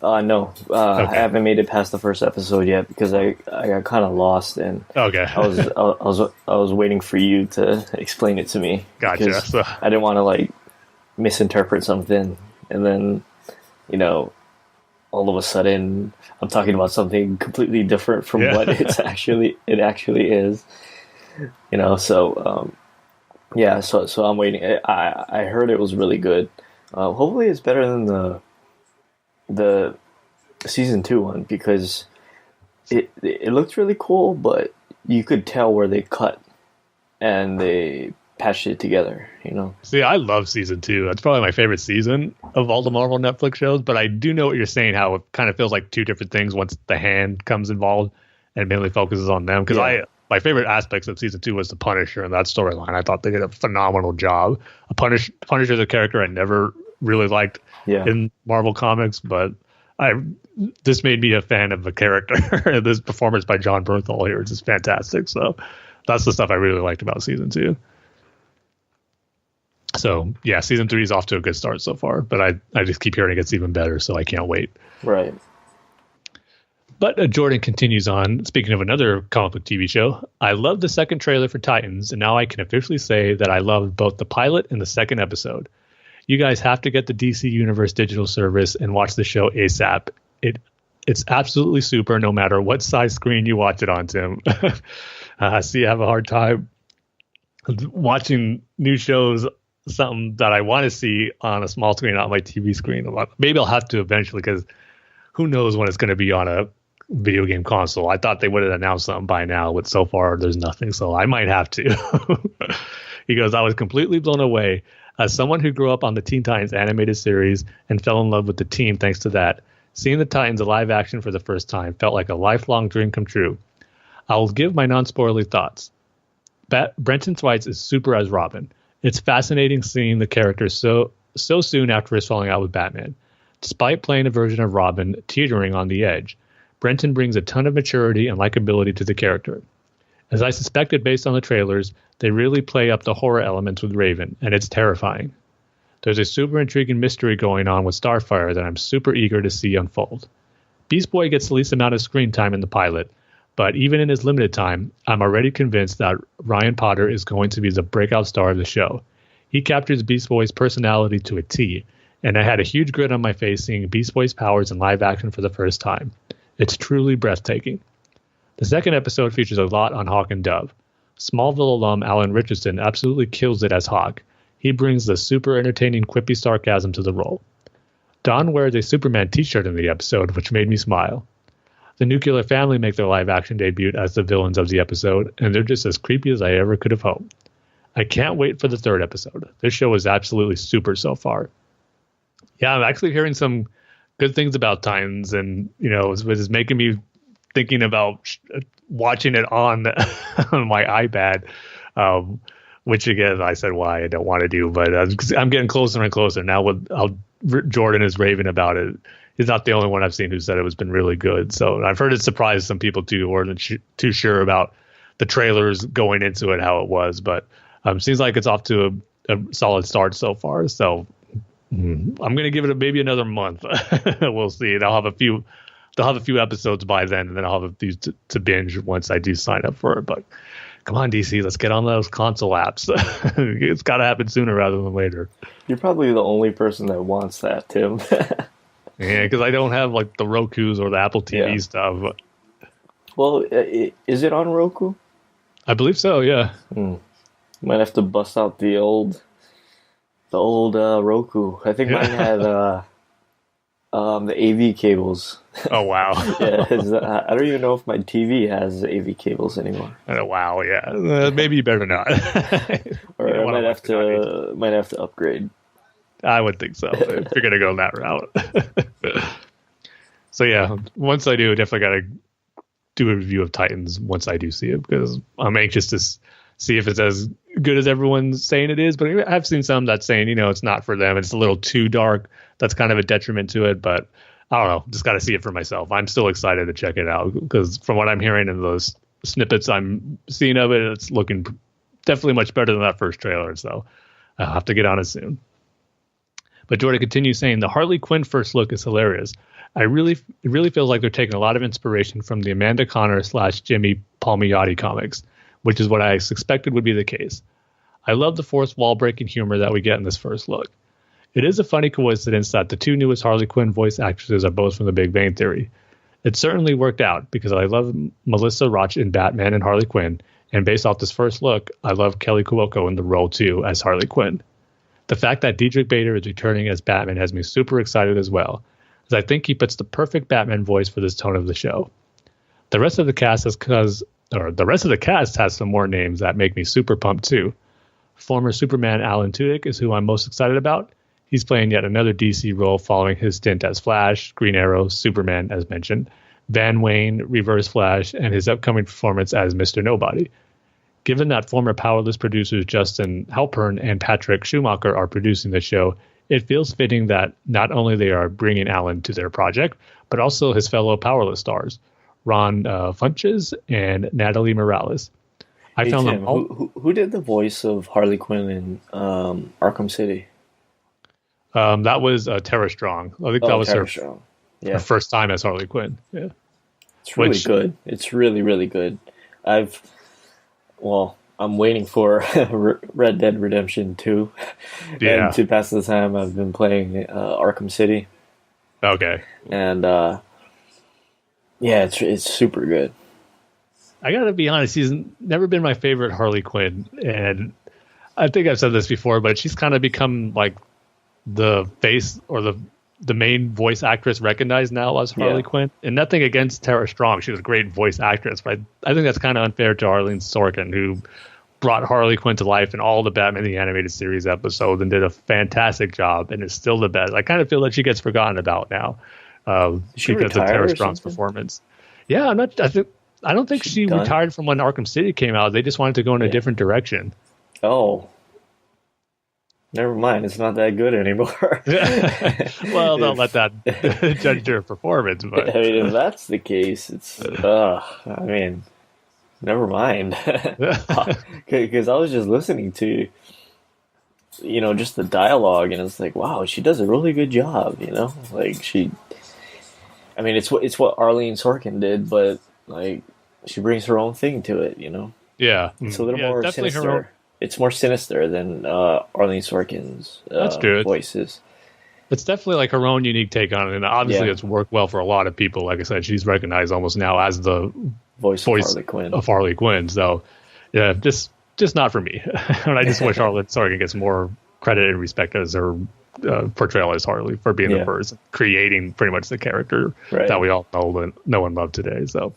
No. I haven't made it past the first episode yet because I got kind of lost, and I was waiting for you to explain it to me. Gotcha. So, I didn't want to misinterpret something, and then all of a sudden I'm talking about something completely different from what it actually is. So I'm waiting. I heard it was really good. Hopefully it's better than the season 2 one, because it looked really cool, but you could tell where they cut and they patched it together, See, I love season 2. That's probably my favorite season of all the Marvel Netflix shows, but I do know what you're saying, how it kind of feels like two different things once the Hand comes involved and mainly focuses on them. Because my favorite aspects of season 2 was the Punisher and that storyline. I thought they did a phenomenal job. Punisher's a character I never really liked in Marvel Comics, but this made me a fan of the character. This performance by John Bernthal here is just fantastic. So that's the stuff I really liked about season 2. So yeah, season 3 is off to a good start so far, but I just keep hearing it gets even better, so I can't wait. Right. But Jordan continues on. Speaking of another comic book TV show, I loved the second trailer for Titans, and now I can officially say that I loved both the pilot and the second episode. You guys have to get the DC Universe digital service and watch the show ASAP. It's absolutely super, no matter what size screen you watch it on, Tim. See, you have a hard time watching new shows, something that I want to see on a small screen, not my TV screen. Maybe I'll have to eventually, because who knows when it's going to be on a video game console. I thought they would have announced something by now, but so far there's nothing, so I might have to. He goes, I was completely blown away. As someone who grew up on the Teen Titans animated series and fell in love with the team thanks to that, seeing the Titans live action for the first time felt like a lifelong dream come true. I will give my non-spoilerly thoughts. Brenton Thwaites is super as Robin. It's fascinating seeing the character so soon after his falling out with Batman. Despite playing a version of Robin teetering on the edge, Brenton brings a ton of maturity and likability to the character. As I suspected based on the trailers, they really play up the horror elements with Raven, and it's terrifying. There's a super intriguing mystery going on with Starfire that I'm super eager to see unfold. Beast Boy gets the least amount of screen time in the pilot, but even in his limited time, I'm already convinced that Ryan Potter is going to be the breakout star of the show. He captures Beast Boy's personality to a T, and I had a huge grin on my face seeing Beast Boy's powers in live action for the first time. It's truly breathtaking. The second episode features a lot on Hawk and Dove. Smallville alum Alan Richardson absolutely kills it as Hawk. He brings the super entertaining quippy sarcasm to the role. Don wears a Superman t-shirt in the episode, which made me smile. The Nuclear Family make their live-action debut as the villains of the episode, and they're just as creepy as I ever could have hoped. I can't wait for the third episode. This show is absolutely super so far. Yeah, I'm actually hearing some good things about Titans, and it's making me thinking about watching it on my iPad, which again I said why I don't want to do, but I'm getting closer and closer now. With how Jordan is raving about it, he's not the only one I've seen who said it was been really good. So I've heard it surprised some people too, who weren't too sure about the trailers going into it, how it was. But seems like it's off to a solid start so far. So I'm going to give it maybe another month. We'll see. And They'll have a few episodes by then, and then I'll have a few to binge once I do sign up for it. But come on, DC, let's get on those console apps. It's got to happen sooner rather than later. You're probably the only person that wants that, Tim. Yeah, because I don't have like the Rokus or the Apple TV stuff. Well, is it on Roku? I believe so. Yeah. Might have to bust out the old Roku. I think mine had the AV cables. Oh wow. Yeah, I don't even know if my TV has AV cables anymore. Oh, wow. Yeah. Maybe you better not. Or I might have to upgrade. I would think so if you're gonna go that route. So yeah, once I do, definitely got to do a review of Titans once I do see it, because I'm anxious to see if it's as good as everyone's saying it is. But I've seen some that's saying, it's not for them. It's a little too dark. That's kind of a detriment to it. But I don't know. Just got to see it for myself. I'm still excited to check it out, because from what I'm hearing in those snippets I'm seeing of it, it's looking definitely much better than that first trailer. So I'll have to get on it soon. But Jordan continues saying the Harley Quinn first look is hilarious. It really feels like they're taking a lot of inspiration from the Amanda Connor / Jimmy Palmiotti comics, which is what I suspected would be the case. I love the fourth wall breaking humor that we get in this first look. It is a funny coincidence that the two newest Harley Quinn voice actresses are both from The Big Bang Theory. It certainly worked out, because I love Melissa Roach in Batman and Harley Quinn, and based off this first look, I love Kelly Cuoco in the role too as Harley Quinn. The fact that Diedrich Bader is returning as Batman has me super excited as well, as I think he puts the perfect Batman voice for this tone of the show. The rest of the cast has some more names that make me super pumped too. Former Superman Alan Tudyk is who I'm most excited about. He's playing yet another DC role following his stint as Flash, Green Arrow, Superman as mentioned, Van Wayne, Reverse Flash, and his upcoming performance as Mr. Nobody. Given that former Powerless producers Justin Halpern and Patrick Schumacher are producing the show, it feels fitting that not only they are bringing Alan to their project, but also his fellow Powerless stars, Ron Funches and Natalie Morales. Hey, found Tim, them who did the voice of Harley Quinn in Arkham City? That was Tara Strong. I think that was her first time as Harley Quinn. Yeah, it's really good. It's really, really good. I'm waiting for Red Dead Redemption 2. Yeah. And to pass the time, I've been playing Arkham City. Okay. And it's super good. I gotta be honest, she's never been my favorite Harley Quinn, and I think I've said this before, but she's kind of become like the face or the main voice actress recognized now as Harley Quinn. And nothing against Tara Strong, she was a great voice actress, but I think that's kind of unfair to Arlene Sorkin, who brought Harley Quinn to life in all the Batman the Animated Series episodes and did a fantastic job and is still the best. I kind of feel like she gets forgotten about now because of Tara Strong's performance. Yeah, I don't think she retired from when Arkham City came out. They just wanted to go in a different direction. Oh. Never mind. It's not that good anymore. Well, don't let that judge her performance. But I mean, if that's the case, it's... never mind. Because I was just listening to, just the dialogue, and it's like, wow, she does a really good job, Like, it's what Arlene Sorkin did, but, like, she brings her own thing to it, Yeah. It's a little more sinister. It's more sinister than Arlene Sorkin's voices. It's definitely like her own unique take on it, and obviously it's worked well for a lot of people. Like I said, she's recognized almost now as the voice of Harley Quinn. So, yeah, just not for me. And I just wish Arlene Sorkin gets more credit and respect as her portrayal as Harley for being the person creating pretty much the character that we all know and love today. So.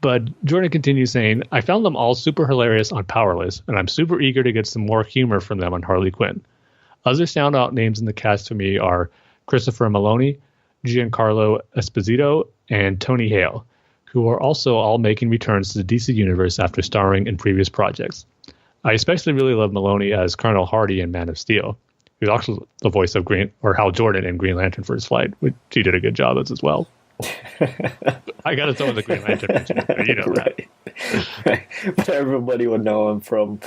But Jordan continues saying, I found them all super hilarious on Powerless, and I'm super eager to get some more humor from them on Harley Quinn. Other standout names in the cast to me are Christopher Maloney, Giancarlo Esposito, and Tony Hale, who are also all making returns to the DC Universe after starring in previous projects. I especially really love Maloney as Colonel Hardy in Man of Steel. He's also the voice of Hal Jordan in Green Lantern First Flight, which he did a good job as well. I got to throw in the Green Lantern, you know right. Right. But everybody would know him from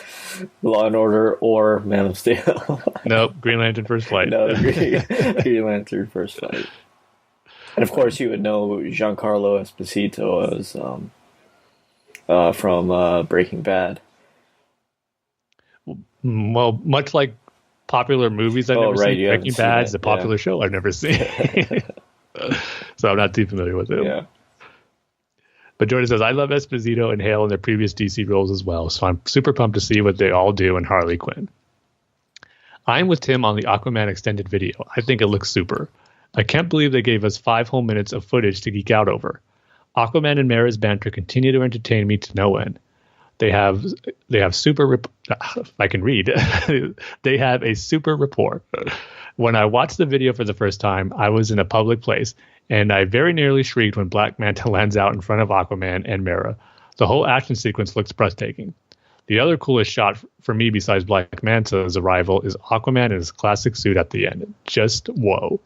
Law and Order or Man of Steel. Nope, Green Lantern First Flight. No, Green Lantern First Flight. And of course, you would know Giancarlo Esposito as from Breaking Bad. Well, much like popular movies I've never seen, Breaking Bad is a popular show I've never seen. So I'm not too familiar with it. Yeah. But Jordan says, I love Esposito and Hale in their previous DC roles as well, so I'm super pumped to see what they all do in Harley Quinn. I'm with Tim on the Aquaman extended video. I think it looks super. I can't believe they gave us 5 whole minutes of footage to geek out over. Aquaman and Mara's banter continue to entertain me to no end. They have super I can read. They have a super rapport. When I watched the video for the first time, I was in a public place, and I very nearly shrieked when Black Manta lands out in front of Aquaman and Mara. The whole action sequence looks breathtaking. The other coolest shot for me besides Black Manta's arrival is Aquaman in his classic suit at the end. Just whoa.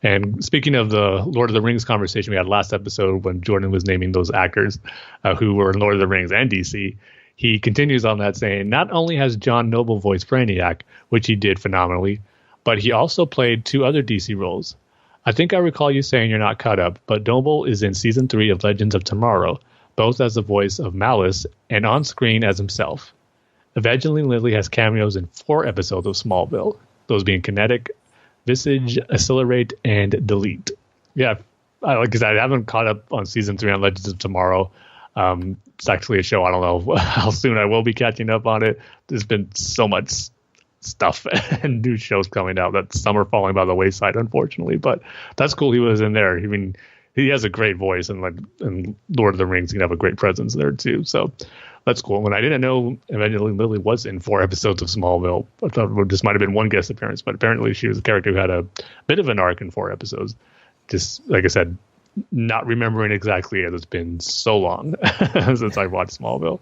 And speaking of the Lord of the Rings conversation we had last episode when Jordan was naming those actors who were in Lord of the Rings and DC, he continues on that saying, not only has John Noble voiced Brainiac, which he did phenomenally, but he also played 2 other DC roles. I think I recall you saying you're not caught up, but Noble is in Season 3 of Legends of Tomorrow, both as the voice of Malice and on screen as himself. Evangeline Lilly has cameos in 4 episodes of Smallville, those being Kinetic, Visage, Accelerate, and Delete. Yeah, like I said, I haven't caught up on Season 3 on Legends of Tomorrow. It's actually a show I don't know how soon I will be catching up on it. There's been so much stuff and new shows coming out that some are falling by the wayside, unfortunately. But that's cool he was in there. I mean, he has a great voice, and Lord of the Rings, he can have a great presence there too. So that's cool. When I didn't know Evangeline Lilly was in 4 episodes of Smallville, I thought this might have been one guest appearance, but apparently she was a character who had a bit of an arc in 4 episodes. Just like I said, not remembering exactly as it's been so long since I watched Smallville.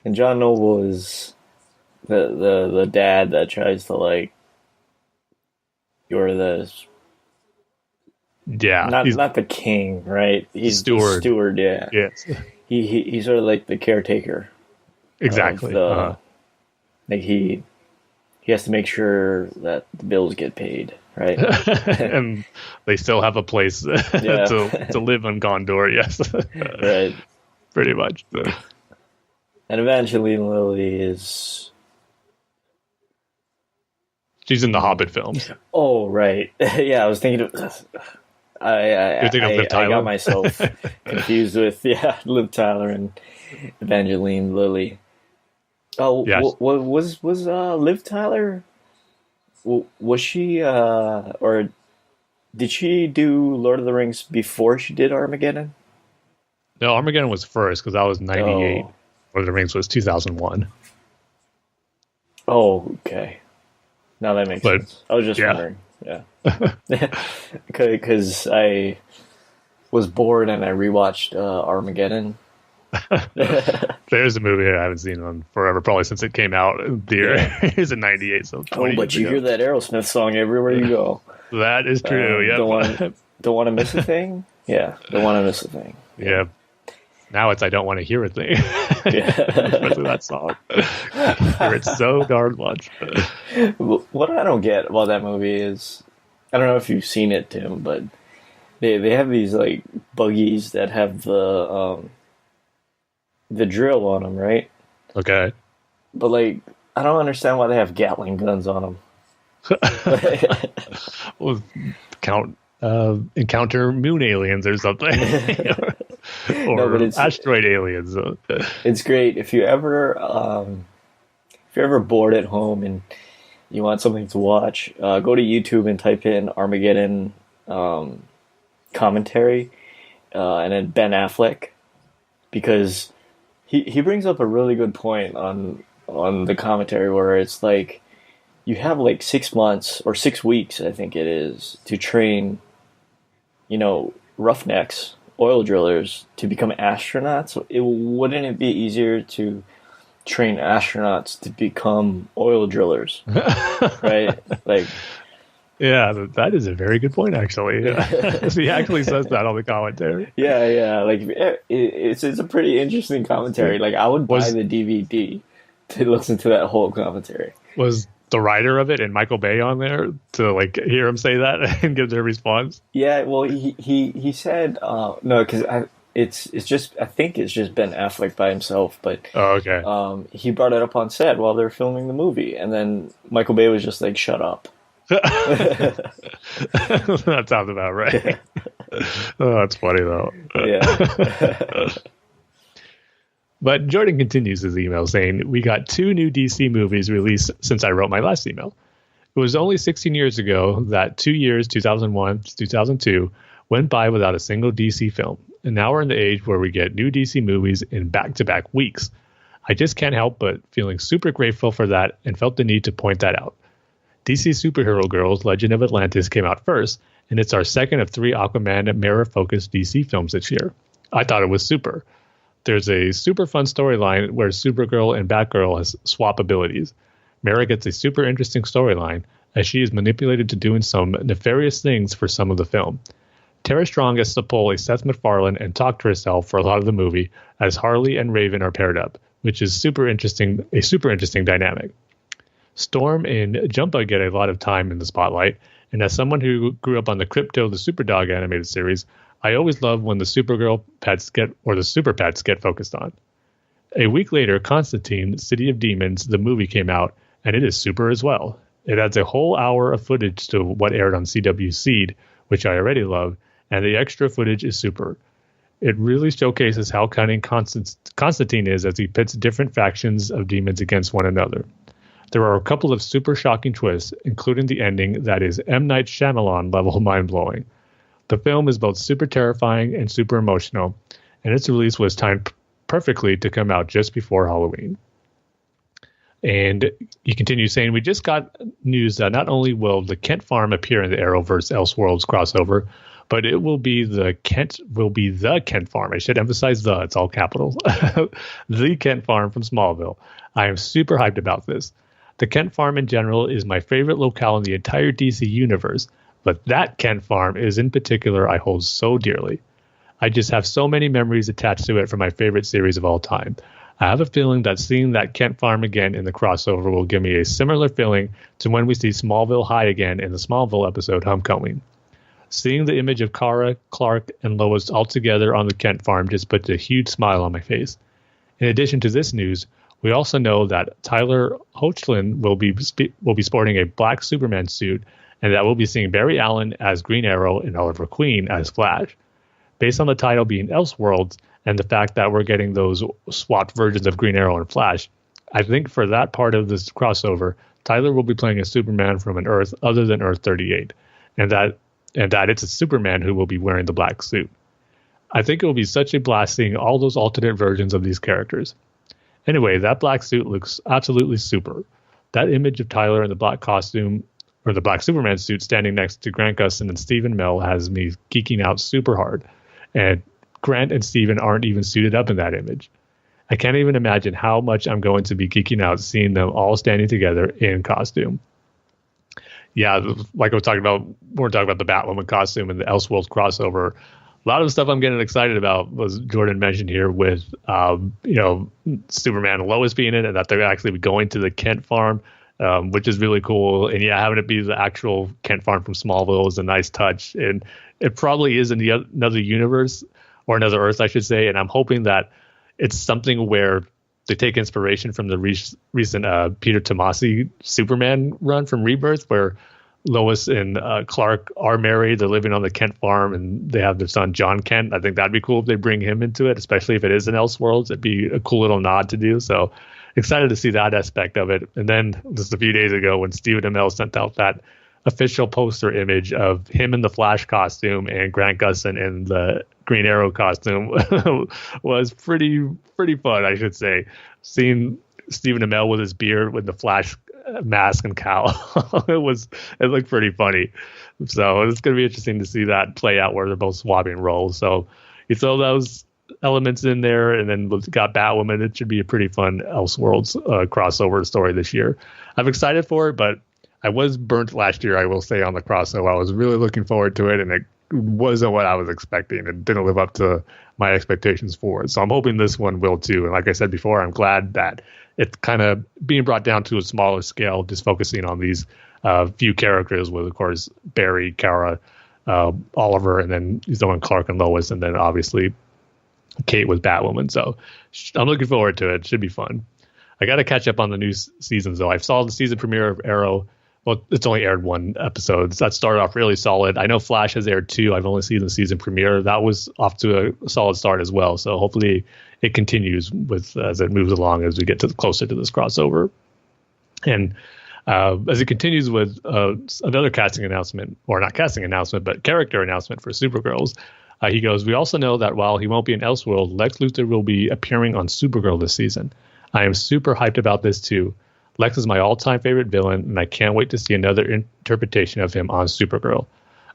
And John Noble is the dad that tries to like you're the not the king, right? He's steward. The steward, yeah. Yes. He's sort of like the caretaker. Exactly. Like he has to make sure that the bills get paid, right? And they still have a place to live on Gondor, yes. Right. Pretty much. And Evangeline Lilly is... She's in the Hobbit films. Oh, right. Yeah, I was thinking of... I got myself confused with Liv Tyler and Evangeline Lilly. Oh, yes. Was Liv Tyler? Was she or did she do Lord of the Rings before she did Armageddon? No, Armageddon was first because that was 98. Lord of the Rings was 2001. Oh, okay. Now that makes sense. I was just wondering. Yeah. Because I was bored and I rewatched Armageddon. There's a movie I haven't seen in forever, probably since it came out. The year is in 98, so 20 but you hear that Aerosmith song everywhere you go. That is true, yeah. Don't want to miss a thing? Yeah, don't want to miss a thing. Yeah. Now it's I don't want to hear a thing. Especially that song. I hear it so darn much. What I don't get about that movie is, I don't know if you've seen it, Tim, but they have these like buggies that have the drill on them, right? Okay. But like, I don't understand why they have Gatling guns on them. Well, encounter moon aliens or something. Or asteroid aliens. It's great if you ever bored at home and you want something to watch, go to YouTube and type in Armageddon commentary and then Ben Affleck, because he brings up a really good point on the commentary where it's like you have like 6 months or 6 weeks, I think it is, to train, roughnecks, oil drillers to become astronauts. Wouldn't it be easier to train astronauts to become oil drillers, right? Like, yeah, that is a very good point, actually. He actually says that on the commentary. Yeah. Like, it's a pretty interesting commentary. Like, I would buy the DVD to listen to that whole commentary. Was the writer of it and Michael Bay on there to like hear him say that and give their response? Yeah, well, he said no, because I think it's just Ben Affleck by himself, but he brought it up on set while they're filming the movie, and then Michael Bay was just like, "Shut up." That sounds about right. Oh, that's funny though. Yeah. But Jordan continues his email saying, "We got 2 new DC movies released since I wrote my last email. It was only 16 years ago that 2 years, 2001 to 2002, went by without a single DC film. And now we're in the age where we get new DC movies in back-to-back weeks. I just can't help but feeling super grateful for that and felt the need to point that out. DC Superhero Girls, Legend of Atlantis came out first, and it's our second of 3 Aquaman and mirror-focused DC films this year. I thought it was super. There's a super fun storyline where Supergirl and Batgirl has swap abilities. Mara gets a super interesting storyline as she is manipulated to doing some nefarious things for some of the film. Tara Strong gets to pull a Seth MacFarlane and talk to herself for a lot of the movie as Harley and Raven are paired up, which is a super interesting dynamic. Storm and Jumpa get a lot of time in the spotlight, and as someone who grew up on the Crypto the Superdog animated series, I always love when the Supergirl pets get focused on. A week later, Constantine, City of Demons, the movie came out, and it is super as well. It adds a whole hour of footage to what aired on CW Seed, which I already love, and the extra footage is super. It really showcases how cunning Constantine is as he pits different factions of demons against one another. There are a couple of super shocking twists, including the ending that is M. Night Shyamalan level mind-blowing. The film is both super terrifying and super emotional, and its release was timed perfectly to come out just before Halloween." And he continues saying, "We just got news that not only will the Kent farm appear in the Arrowverse Elseworlds crossover, but it will be the Kent farm. I should emphasize the, it's all capitals. The Kent farm from Smallville. I am super hyped about this. The Kent farm in general is my favorite locale in the entire DC universe, but that Kent farm is in particular I hold so dearly. I just have so many memories attached to it from my favorite series of all time. I have a feeling that seeing that Kent farm again in the crossover will give me a similar feeling to when we see Smallville High again in the Smallville episode Homecoming. Seeing the image of Kara, Clark, and Lois all together on the Kent farm just puts a huge smile on my face. In addition to this news, we also know that Tyler Hoechlin will be sporting a black Superman suit, and that we'll be seeing Barry Allen as Green Arrow and Oliver Queen as Flash. Based on the title being Elseworlds and the fact that we're getting those swapped versions of Green Arrow and Flash, I think for that part of this crossover, Tyler will be playing a Superman from an Earth other than Earth 38, and that it's a Superman who will be wearing the black suit. I think it will be such a blast seeing all those alternate versions of these characters. Anyway, that black suit looks absolutely super. That image of Tyler in the black costume, or the black Superman suit, standing next to Grant Gustin and Stephen Amell has me geeking out super hard. And Grant and Stephen aren't even suited up in that image. I can't even imagine how much I'm going to be geeking out seeing them all standing together in costume. Yeah, like we're talking about the Batwoman costume and the Elseworlds crossover. A lot of the stuff I'm getting excited about was Jordan mentioned here with, Superman and Lois being in it, and that they're actually going to the Kent farm, which is really cool. And yeah, having it be the actual Kent farm from Smallville is a nice touch. And it probably is in another universe, or another Earth, I should say. And I'm hoping that it's something where they take inspiration from the recent Peter Tomasi Superman run from Rebirth, where Lois and Clark are married. They're living on the Kent farm, and they have their son, John Kent. I think that'd be cool if they bring him into it, especially if it is in Elseworlds. It'd be a cool little nod to do. So excited to see that aspect of it. And then just a few days ago when Stephen Amell sent out that official poster image of him in the Flash costume and Grant Gustin in the Green Arrow costume was pretty fun, I should say. Seeing Stephen Amell with his beard with the Flash mask and cowl, it looked pretty funny. So it's going to be interesting to see that play out where they're both swapping roles. So you throw those elements in there, and then we've got Batwoman. It should be a pretty fun Elseworlds crossover story this year. I'm excited for it, but I was burnt last year, I will say, on the crossover. I was really looking forward to it, and it wasn't what I was expecting. It didn't live up to my expectations for it. So I'm hoping this one will too. And like I said before, I'm glad that it's kind of being brought down to a smaller scale, just focusing on these few characters with, of course, Barry, Kara, Oliver, and then Zoe, Clark, and Lois, and then obviously Kate with Batwoman. So I'm looking forward to it. It should be fun. I got to catch up on the new seasons, though. I saw the season premiere of Arrow. Well, it's only aired one episode. That started off really solid. I know Flash has aired 2. I've only seen the season premiere. That was off to a solid start as well. So hopefully it continues with as it moves along as we get closer to this crossover. And as it continues with another casting announcement, or not casting announcement, but character announcement for Supergirls, he goes, "We also know that while he won't be in Elseworld, Lex Luthor will be appearing on Supergirl this season. I am super hyped about this too. Lex is my all-time favorite villain, and I can't wait to see another interpretation of him on Supergirl.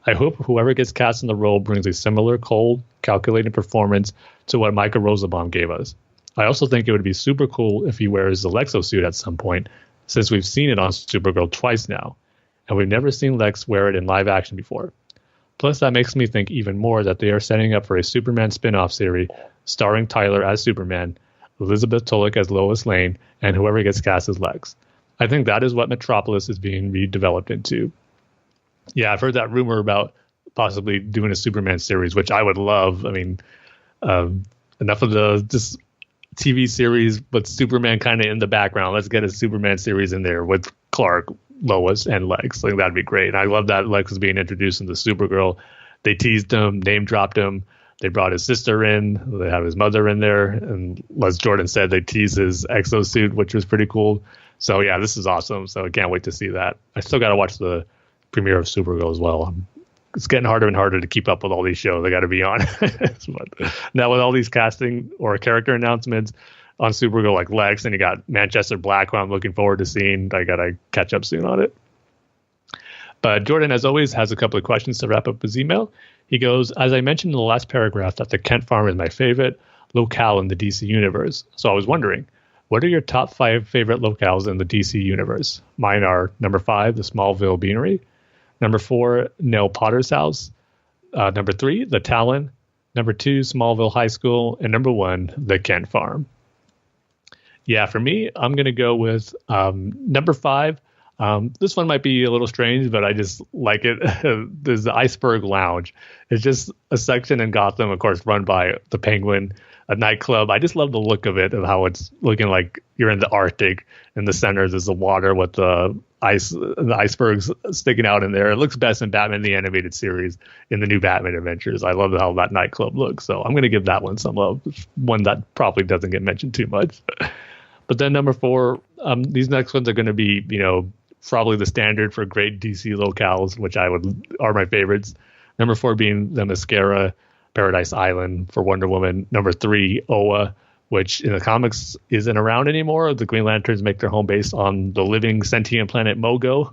I hope whoever gets cast in the role brings a similar cold, calculated performance to what Micah Rosenbaum gave us. I also think it would be super cool if he wears the Lexo suit at some point, since we've seen it on Supergirl twice now, and we've never seen Lex wear it in live action before. Plus, that makes me think even more that they are setting up for a Superman spin-off series starring Tyler as Superman, Elizabeth Tulloch as Lois Lane, and whoever gets cast as Lex. I think that is what Metropolis is being redeveloped into." Yeah, I've heard that rumor about possibly doing a Superman series, which I would love. I mean, enough of this TV series, but Superman kind of in the background. Let's get a Superman series in there with Clark, Lois, and Lex. I think that'd be great. And I love that Lex is being introduced into Supergirl. They teased him, name dropped him. They brought his sister in. They have his mother in there. And as Jordan said, they teased his exosuit, which was pretty cool. So, yeah, this is awesome. So I can't wait to see that. I still got to watch the premiere of Supergirl as well. It's getting harder and harder to keep up with all these shows I got to be on. But now with all these casting or character announcements on Supergirl, like Lex, and you got Manchester Black, who I'm looking forward to seeing. I got to catch up soon on it. But Jordan, as always, has a couple of questions to wrap up his email. He goes, "As I mentioned in the last paragraph that the Kent Farm is my favorite locale in the DC universe. So I was wondering, what are your top 5 favorite locales in the DC universe? Mine are number 5, the Smallville Beanery. Number 4, Nell Potter's house. Number 3, the Talon. Number 2, Smallville High School. And number 1, the Kent Farm." Yeah, for me, I'm going to go with number 5. This one might be a little strange, but I just like it. There's the Iceberg Lounge. It's just a section in Gotham, of course, run by the Penguin, a nightclub. I just love the look of it, of how it's looking like you're in the Arctic. In the center, there's the water with the icebergs sticking out in there. It looks best in Batman the Animated Series in the new Batman Adventures. I love how that nightclub looks. So I'm going to give that one some love. It's one that probably doesn't get mentioned too much. But then number 4, these next ones are going to be, probably the standard for great DC locales, which are my favorites. Number 4 being the Mascara Paradise Island for Wonder Woman. Number 3, Oa, which in the comics isn't around anymore. The Green Lanterns make their home base on the living sentient planet Mogo.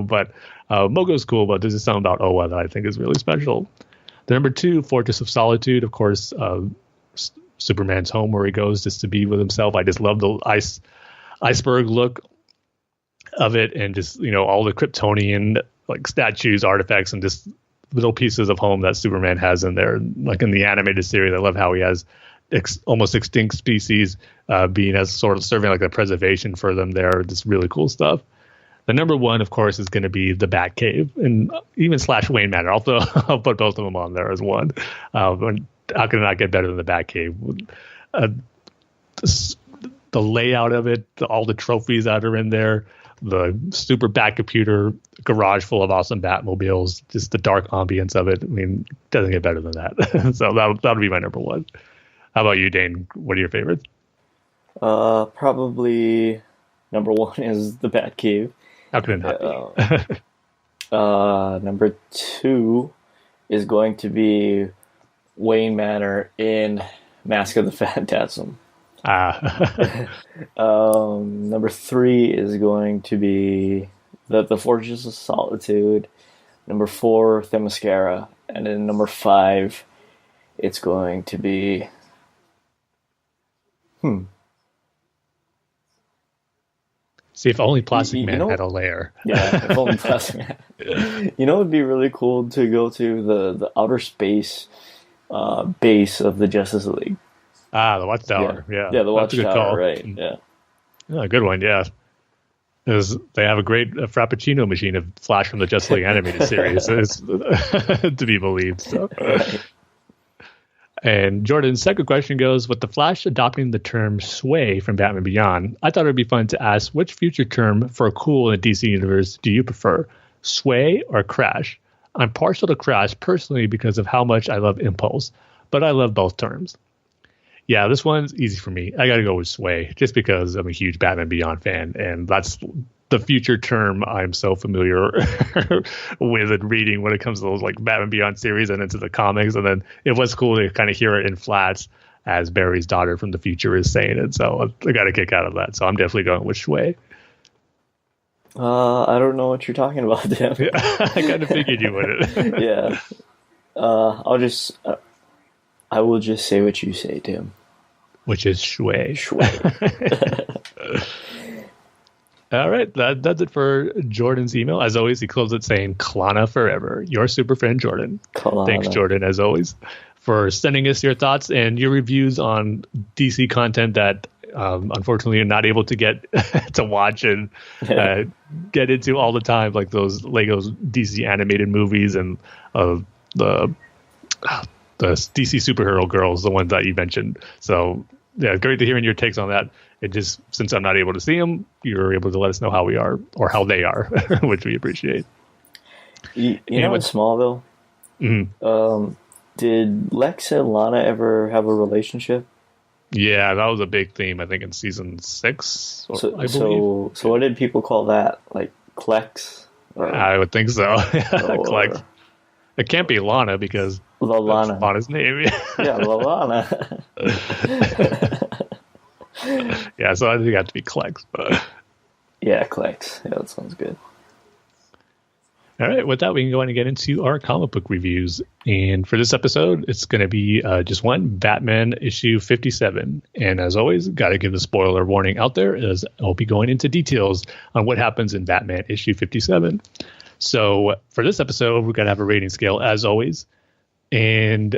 But Mogo's cool, but there's just something about Oa that I think is really special. The number 2, Fortress of Solitude, of course, Superman's home where he goes just to be with himself. I just love the iceberg look of it, and just all the Kryptonian like statues, artifacts, and just little pieces of home that Superman has in there. Like in the animated series, I love how he has almost extinct species being as sort of serving like a preservation for them there. Just really cool stuff. The number 1, of course, is going to be the Batcave, and even / Wayne Manor. I'll put both of them on there as one. How can it not get better than the Batcave? The layout of it, all the trophies that are in there, the super Bat computer garage full of awesome Batmobiles, just the dark ambience of it. I mean, it doesn't get better than that. So that'll be my number 1. How about you, Dane? What are your favorites? Probably number 1 is the Batcave. How can it not be? Number 2 is going to be Wayne Manor in Mask of the Phantasm. Number 3 is going to be the Fortress of Solitude. Number 4, Themyscira. And then number 5, it's going to be See, if only Plastic Man had a lair. Yeah, if only Plastic Man. It'd be really cool to go to the outer space base of the Justice League. Ah, the Watchtower. Yeah, the Watchtower. Right. Yeah. Oh, good one. Yeah. Because they have a great Frappuccino machine of Flash from the Justice League animated series. It's to be believed. So. Right. And Jordan's second question goes, with the Flash adopting the term sway from Batman Beyond, I thought it would be fun to ask, which future term for a cool in the DC universe do you prefer, sway or crash? I'm partial to crash personally because of how much I love Impulse, but I love both terms. Yeah, this one's easy for me. I got to go with sway just because I'm a huge Batman Beyond fan, and that's the future term I'm so familiar with and reading when it comes to those like Batman Beyond series and into the comics. And then it was cool to kind of hear it in flats as Barry's daughter from the future is saying it. So I got a kick out of that. So I'm definitely going with sway. I don't know what you're talking about, Tim. Yeah, I kind of figured you would. Yeah. I will just say what you say, Tim. Which is sway. Sway. All right, that's it for Jordan's email. As always, he closes it saying, Klana forever. Your super fan, Jordan. Klana. Thanks, Jordan, as always, for sending us your thoughts and your reviews on DC content that unfortunately you're not able to get to watch and get into all the time, like those Legos DC animated movies and the DC superhero girls, the ones that you mentioned. So yeah, great to hearing your takes on that. It just, since I'm not able to see them, you're able to let us know how we are or how they are, which we appreciate. You know, in Smallville, did Lex and Lana ever have a relationship? Yeah, that was a big theme, I think, in season 6, I believe. So what did people call that? Like Klex? I would think so. Klex. It can't be Lana because Lana. That's Lana's name. Yeah, Lana. Yeah, so I think it had to be Klex. But. Yeah, Klex. Yeah, that sounds good. All right, with that, we can go ahead and get into our comic book reviews. And for this episode, it's going to be just one, Batman issue 57. And as always, got to give the spoiler warning out there, as I'll be going into details on what happens in Batman issue 57. So for this episode, we're going to have a rating scale, as always. And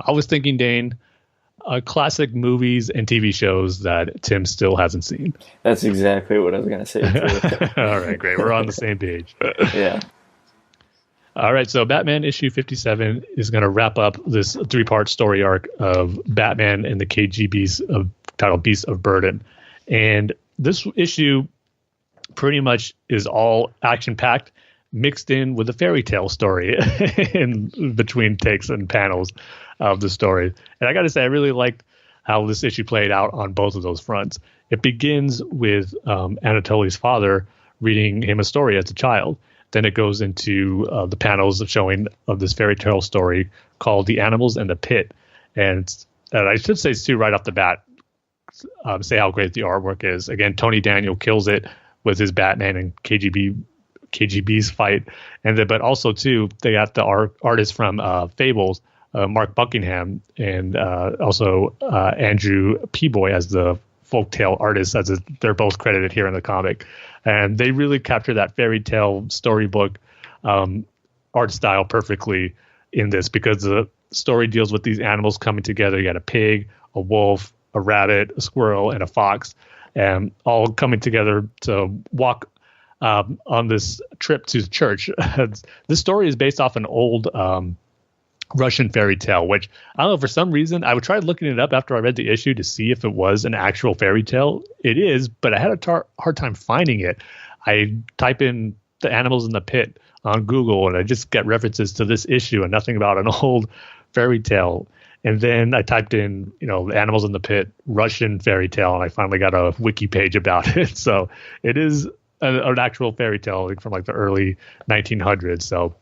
I was thinking, Dane, classic movies and TV shows that Tim still hasn't seen. That's exactly what I was going to say, too. All right, great. We're on the same page. Yeah. All right, so Batman issue 57 is going to wrap up this 3-part story arc of Batman and the KGB's titled Beasts of Burden. And this issue pretty much is all action-packed, mixed in with a fairy tale story in between takes and panels of the story. And I got to say, I really liked how this issue played out on both of those fronts. It begins with Anatoly's father reading him a story as a child. Then it goes into the panels of showing of this fairy tale story called The Animals and the Pit. And I should say, too, right off the bat, say how great the artwork is. Again, Tony Daniel kills it with his Batman and KGB's fight. And then, but also, too, they got the artist from Fables, Mark Buckingham, and also Andrew Peaboy as the folktale artist, as they're both credited here in the comic. And they really capture that fairy tale storybook art style perfectly in this, because the story deals with these animals coming together. You got a pig, a wolf, a rabbit, a squirrel, and a fox, and all coming together to walk on this trip to church. This story is based off an old Russian fairy tale, which I don't know, for some reason I would try looking it up after I read the issue to see if it was an actual fairy tale. It is, but I had a hard time finding it. I type in The Animals in the Pit on Google and I just get references to this issue and nothing about an old fairy tale. And then I typed in, The Animals in the Pit Russian fairy tale, and I finally got a wiki page about it. So it is an actual fairy tale from like the early 1900s. So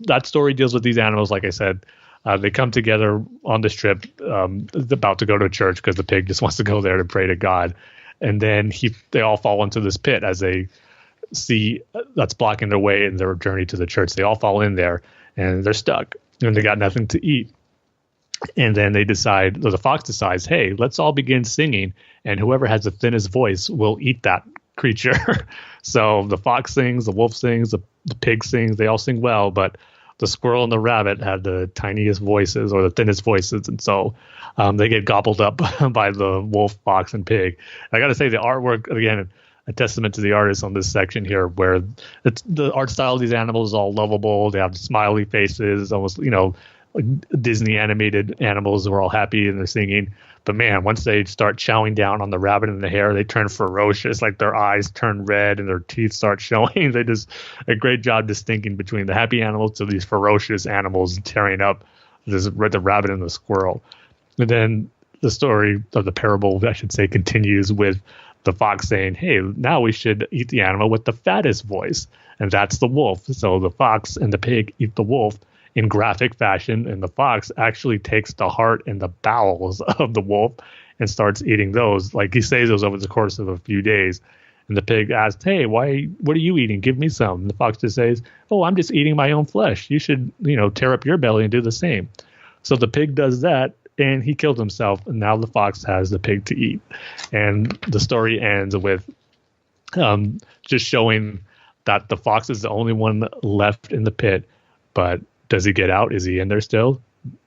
that story deals with these animals. Like I said, they come together on this trip, about to go to church because the pig just wants to go there to pray to God. And then they all fall into this pit as they see that's blocking their way in their journey to the church. They all fall in there and they're stuck and they got nothing to eat. And then the fox decides, hey, let's all begin singing, and whoever has the thinnest voice will eat that creature. So the fox sings, the wolf sings, the pig sings, they all sing well, but the squirrel and the rabbit have the tiniest voices or the thinnest voices, and so they get gobbled up by the wolf, fox, and pig. I got to say, the artwork, again, a testament to the artists on this section here, where the art style of these animals is all lovable. They have smiley faces, almost, like Disney animated animals who are all happy and they're singing. But man, once they start chowing down on the rabbit and the hare, they turn ferocious, like their eyes turn red and their teeth start showing. They just a great job distinguishing between the happy animals to these ferocious animals tearing up the rabbit and the squirrel. And then the story of the parable, I should say, continues with the fox saying, hey, now we should eat the animal with the fattest voice. And that's the wolf. So the fox and the pig eat the wolf in graphic fashion, and the fox actually takes the heart and the bowels of the wolf and starts eating those. Like, he saves those over the course of a few days. And the pig asks, hey, what are you eating? Give me some. And the fox just says, oh, I'm just eating my own flesh. You should, tear up your belly and do the same. So the pig does that, and he killed himself, and now the fox has the pig to eat. And the story ends with just showing that the fox is the only one left in the pit, but does he get out? Is he in there still?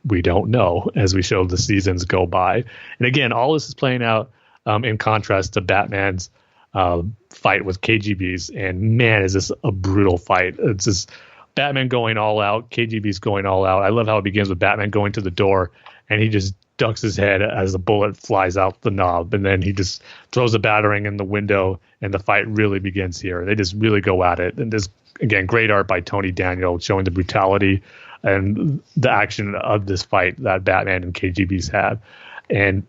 We don't know, as we show the seasons go by. And again, all this is playing out in contrast to Batman's fight with KGBs. And man, is this a brutal fight. It's just Batman going all out, KGB's going all out. I love how it begins with Batman going to the door, and he just ducks his head as the bullet flies out the knob. And then he just throws a battering in the window, and the fight really begins here. They just really go at it. And this, again, great art by Tony Daniel showing the brutality and the action of this fight that Batman and KGBs have. And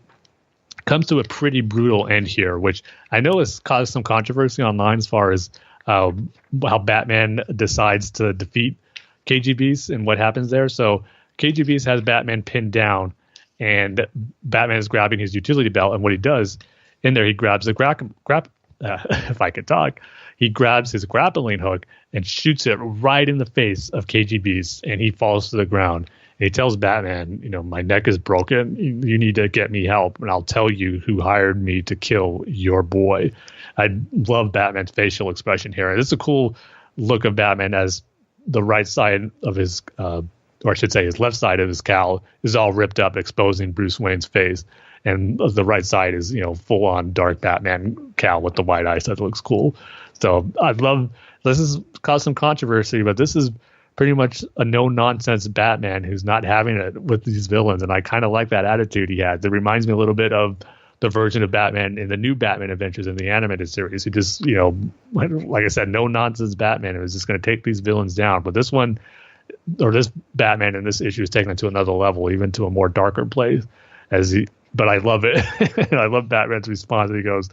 comes to a pretty brutal end here, which I know has caused some controversy online as far as how Batman decides to defeat KGBs and what happens there. So KGBs has Batman pinned down, and Batman is grabbing his utility belt. And what he does in there, he grabs the if I could talk, he grabs his grappling hook and shoots it right in the face of KGB's, and he falls to the ground. And he tells Batman, my neck is broken. You need to get me help, and I'll tell you who hired me to kill your boy. I love Batman's facial expression here. And it's a cool look of Batman as the right side of his, or I should say his left side of his cowl is all ripped up, exposing Bruce Wayne's face. And the right side is, full on dark Batman cowl with the white eyes. That looks cool. So I love, this has caused some controversy, but this is pretty much a no nonsense Batman who's not having it with these villains. And I kind of like that attitude he has. It reminds me a little bit of the version of Batman in the new Batman Adventures in the animated series, who just, like I said, no nonsense Batman who is just going to take these villains down. But this one, or this Batman in this issue, is taken it to another level, even to a more darker place. But I love it. And I love Batman's response. He goes,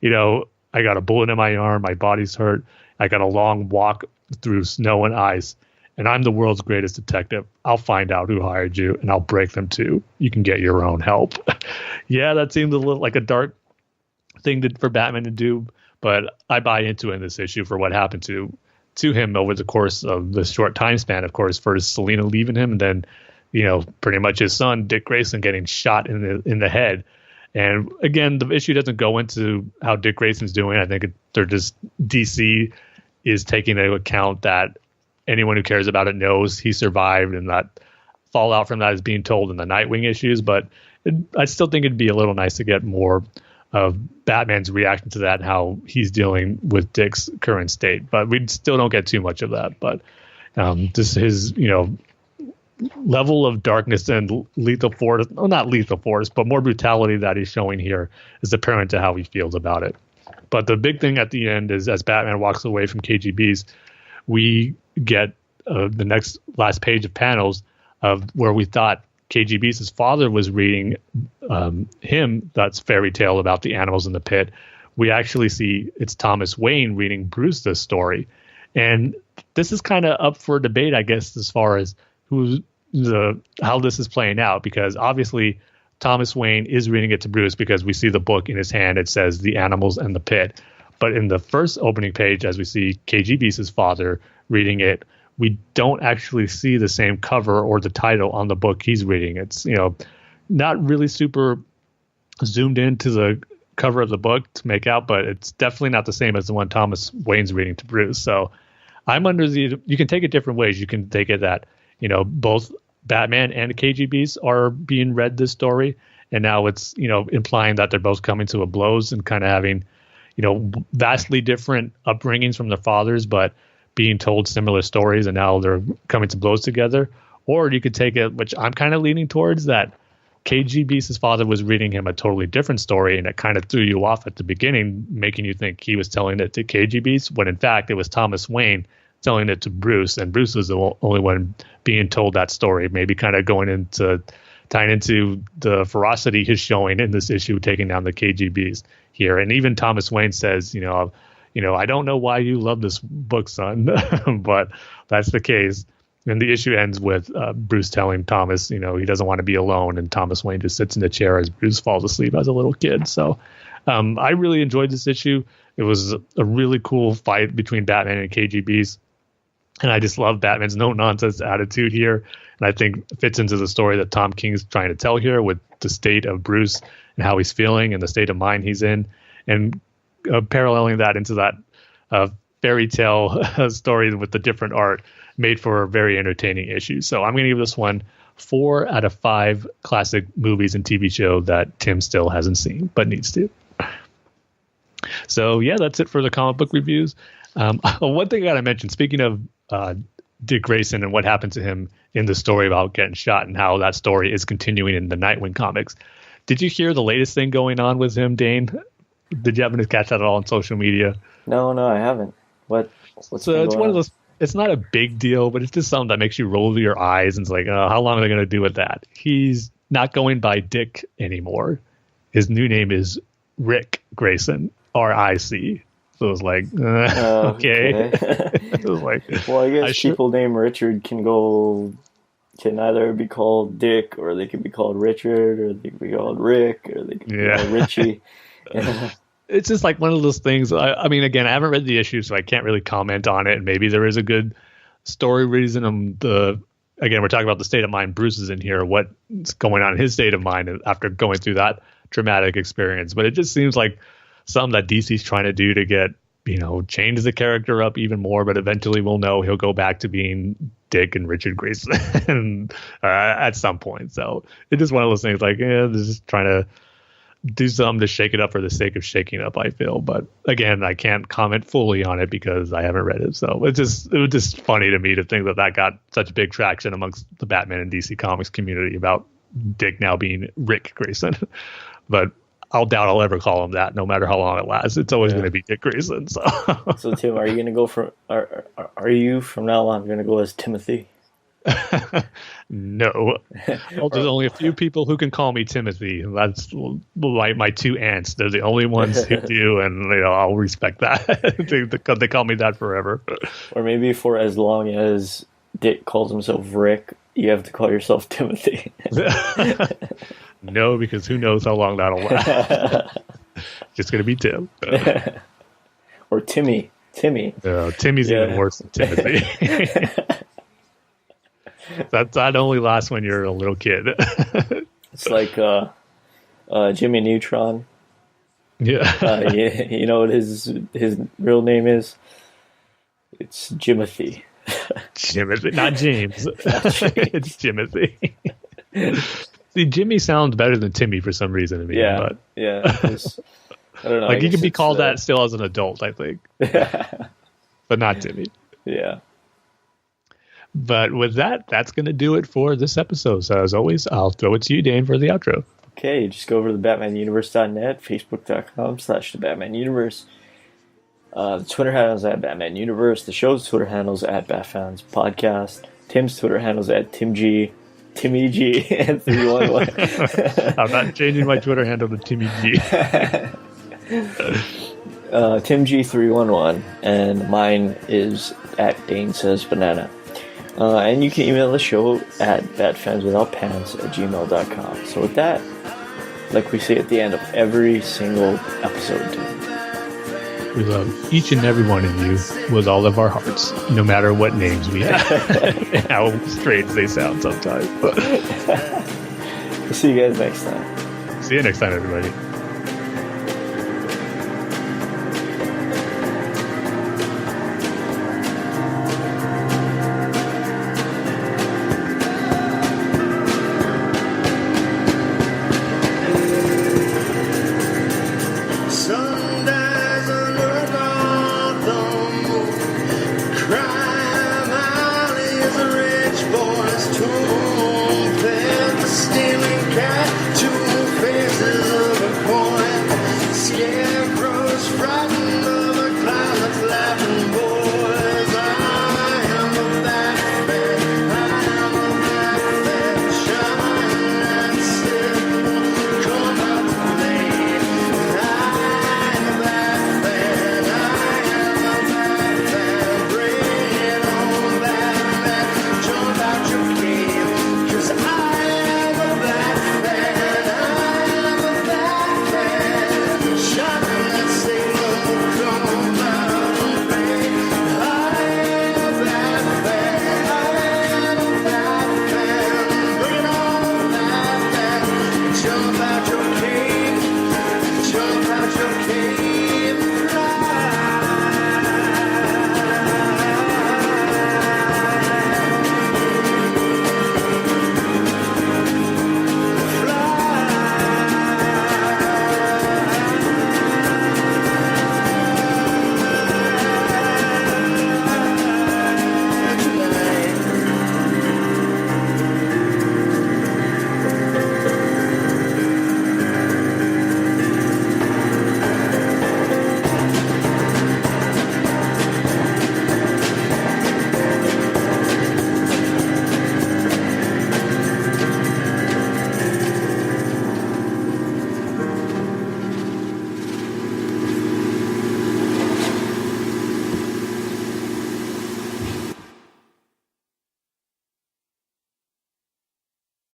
I got a bullet in my arm. My body's hurt. I got a long walk through snow and ice, and I'm the world's greatest detective. I'll find out who hired you, and I'll break them too. You can get your own help. Yeah, that seems a little like a dark thing for Batman to do, but I buy into it in this issue for what happened to him over the course of the short time span. Of course, first Selina leaving him, and then pretty much his son, Dick Grayson, getting shot in the head. And again, the issue doesn't go into how Dick Grayson's doing. I think they're just, DC is taking into account that anyone who cares about it knows he survived, and that fallout from that is being told in the Nightwing issues. But I still think it'd be a little nice to get more of Batman's reaction to that and how he's dealing with Dick's current state. But we still don't get too much of that. But just his, level of darkness and lethal force, well, not lethal force, but more brutality that he's showing here is apparent to how he feels about it. But the big thing at the end is, as Batman walks away from KGB's, we get the last page of panels of where we thought KGB's father was reading him that's fairy tale about the animals in the pit. We actually see it's Thomas Wayne reading Bruce this story. And this is kind of up for debate, I guess, as far as how this is playing out, because obviously Thomas Wayne is reading it to Bruce because we see the book in his hand. It says The Animals and the Pit. But in the first opening page, as we see KGB's father reading it, we don't actually see the same cover or the title on the book he's reading. It's, not really super zoomed into the cover of the book to make out, but it's definitely not the same as the one Thomas Wayne's reading to Bruce. So I'm under you can take it different ways. You can take it that, both Batman and KGBs are being read this story. And now it's, implying that they're both coming to a blows and kind of having, vastly different upbringings from their fathers, but being told similar stories, and now they're coming to blows together. Or you could take it, which I'm kind of leaning towards, that KGB's father was reading him a totally different story, and it kind of threw you off at the beginning, making you think he was telling it to KGB's, when in fact it was Thomas Wayne telling it to Bruce, and Bruce was the only one being told that story, maybe kind of tying into the ferocity he's showing in this issue, taking down the KGBs here. And even Thomas Wayne says, I don't know why you love this book, son, but that's the case. And the issue ends with Bruce telling Thomas, he doesn't want to be alone. And Thomas Wayne just sits in the chair as Bruce falls asleep as a little kid. So I really enjoyed this issue. It was a really cool fight between Batman and KGBs. And I just love Batman's no-nonsense attitude here. And I think it fits into the story that Tom King's trying to tell here, with the state of Bruce and how he's feeling and the state of mind he's in. And paralleling that into that fairy tale story with the different art made for a very entertaining issue. So I'm going to give this one 4 out of 5 classic movies and TV show that Tim still hasn't seen, but needs to. So yeah, that's it for the comic book reviews. One thing I got to mention, speaking of Dick Grayson and what happened to him in the story about getting shot, and how that story is continuing in the Nightwing comics. Did you hear the latest thing going on with him, Dane? Did you happen to catch that at all on social media? No, I haven't. What's so it's one of those. It's not a big deal, but it's just something that makes you roll your eyes, and it's like, how long are they going to do with that? He's not going by Dick anymore. His new name is Rick Grayson, R-I-C. So it was like, okay. It was like, well, I guess people named Richard can either be called Dick, or they can be called Richard, or they can be called Rick, or they can be called Richie. It's just like one of those things. I mean, again, I haven't read the issue, so I can't really comment on it. And maybe there is a good story reason. Again, we're talking about the state of mind Bruce is in here, what's going on in his state of mind after going through that traumatic experience. But it just seems like something that DC's trying to do to get, change the character up even more. But eventually we'll know he'll go back to being Dick and Richard Grayson at some point. So it's just one of those things like, they're just trying to do something to shake it up for the sake of shaking up, I feel. But again, I can't comment fully on it because I haven't read it. So it was just funny to me to think that got such big traction amongst the Batman and DC Comics community about Dick now being Rick Grayson. But I'll doubt I'll ever call him that, no matter how long it lasts. It's always going to be Dick Grayson. So Tim, are you going to go are you from now on going to go as Timothy? No. Well, there's only a few people who can call me Timothy. That's like my 2 aunts. They're the only ones who do, and I'll respect that. They call me that forever. Or maybe for as long as Dick calls himself Rick, you have to call yourself Timothy. No, because who knows how long that'll last. Just going to be Tim. Or Timmy. Timmy's even worse than Timothy. That only lasts when you're a little kid. It's like Jimmy Neutron. Yeah. You know what his real name is? It's Jimothy. Jimothy, not James. It's Jimothy. See, Jimmy sounds better than Timmy for some reason to me. Yeah, I don't know. Like, you can be called that still as an adult, I think. But not Timmy. Yeah. But with that, that's going to do it for this episode. So as always, I'll throw it to you, Dane, for the outro. Okay, just go over to thebatmanuniverse.net, facebook.com/the Batman Universe. The Twitter handle is at Batman Universe. The show's Twitter handle is at Bat-Fans Podcast. Tim's Twitter handle is at Timmy G, and 311. I'm not changing my Twitter handle to Timmy G. Tim G311, and mine is at Dane Says Banana. And you can email the show at batfanswithoutpants@gmail.com. So with that, like we say at the end of every single episode, We love each and every one of you with all of our hearts, no matter what names we have. And how strange they sound sometimes. See you guys next time. See you next time, everybody.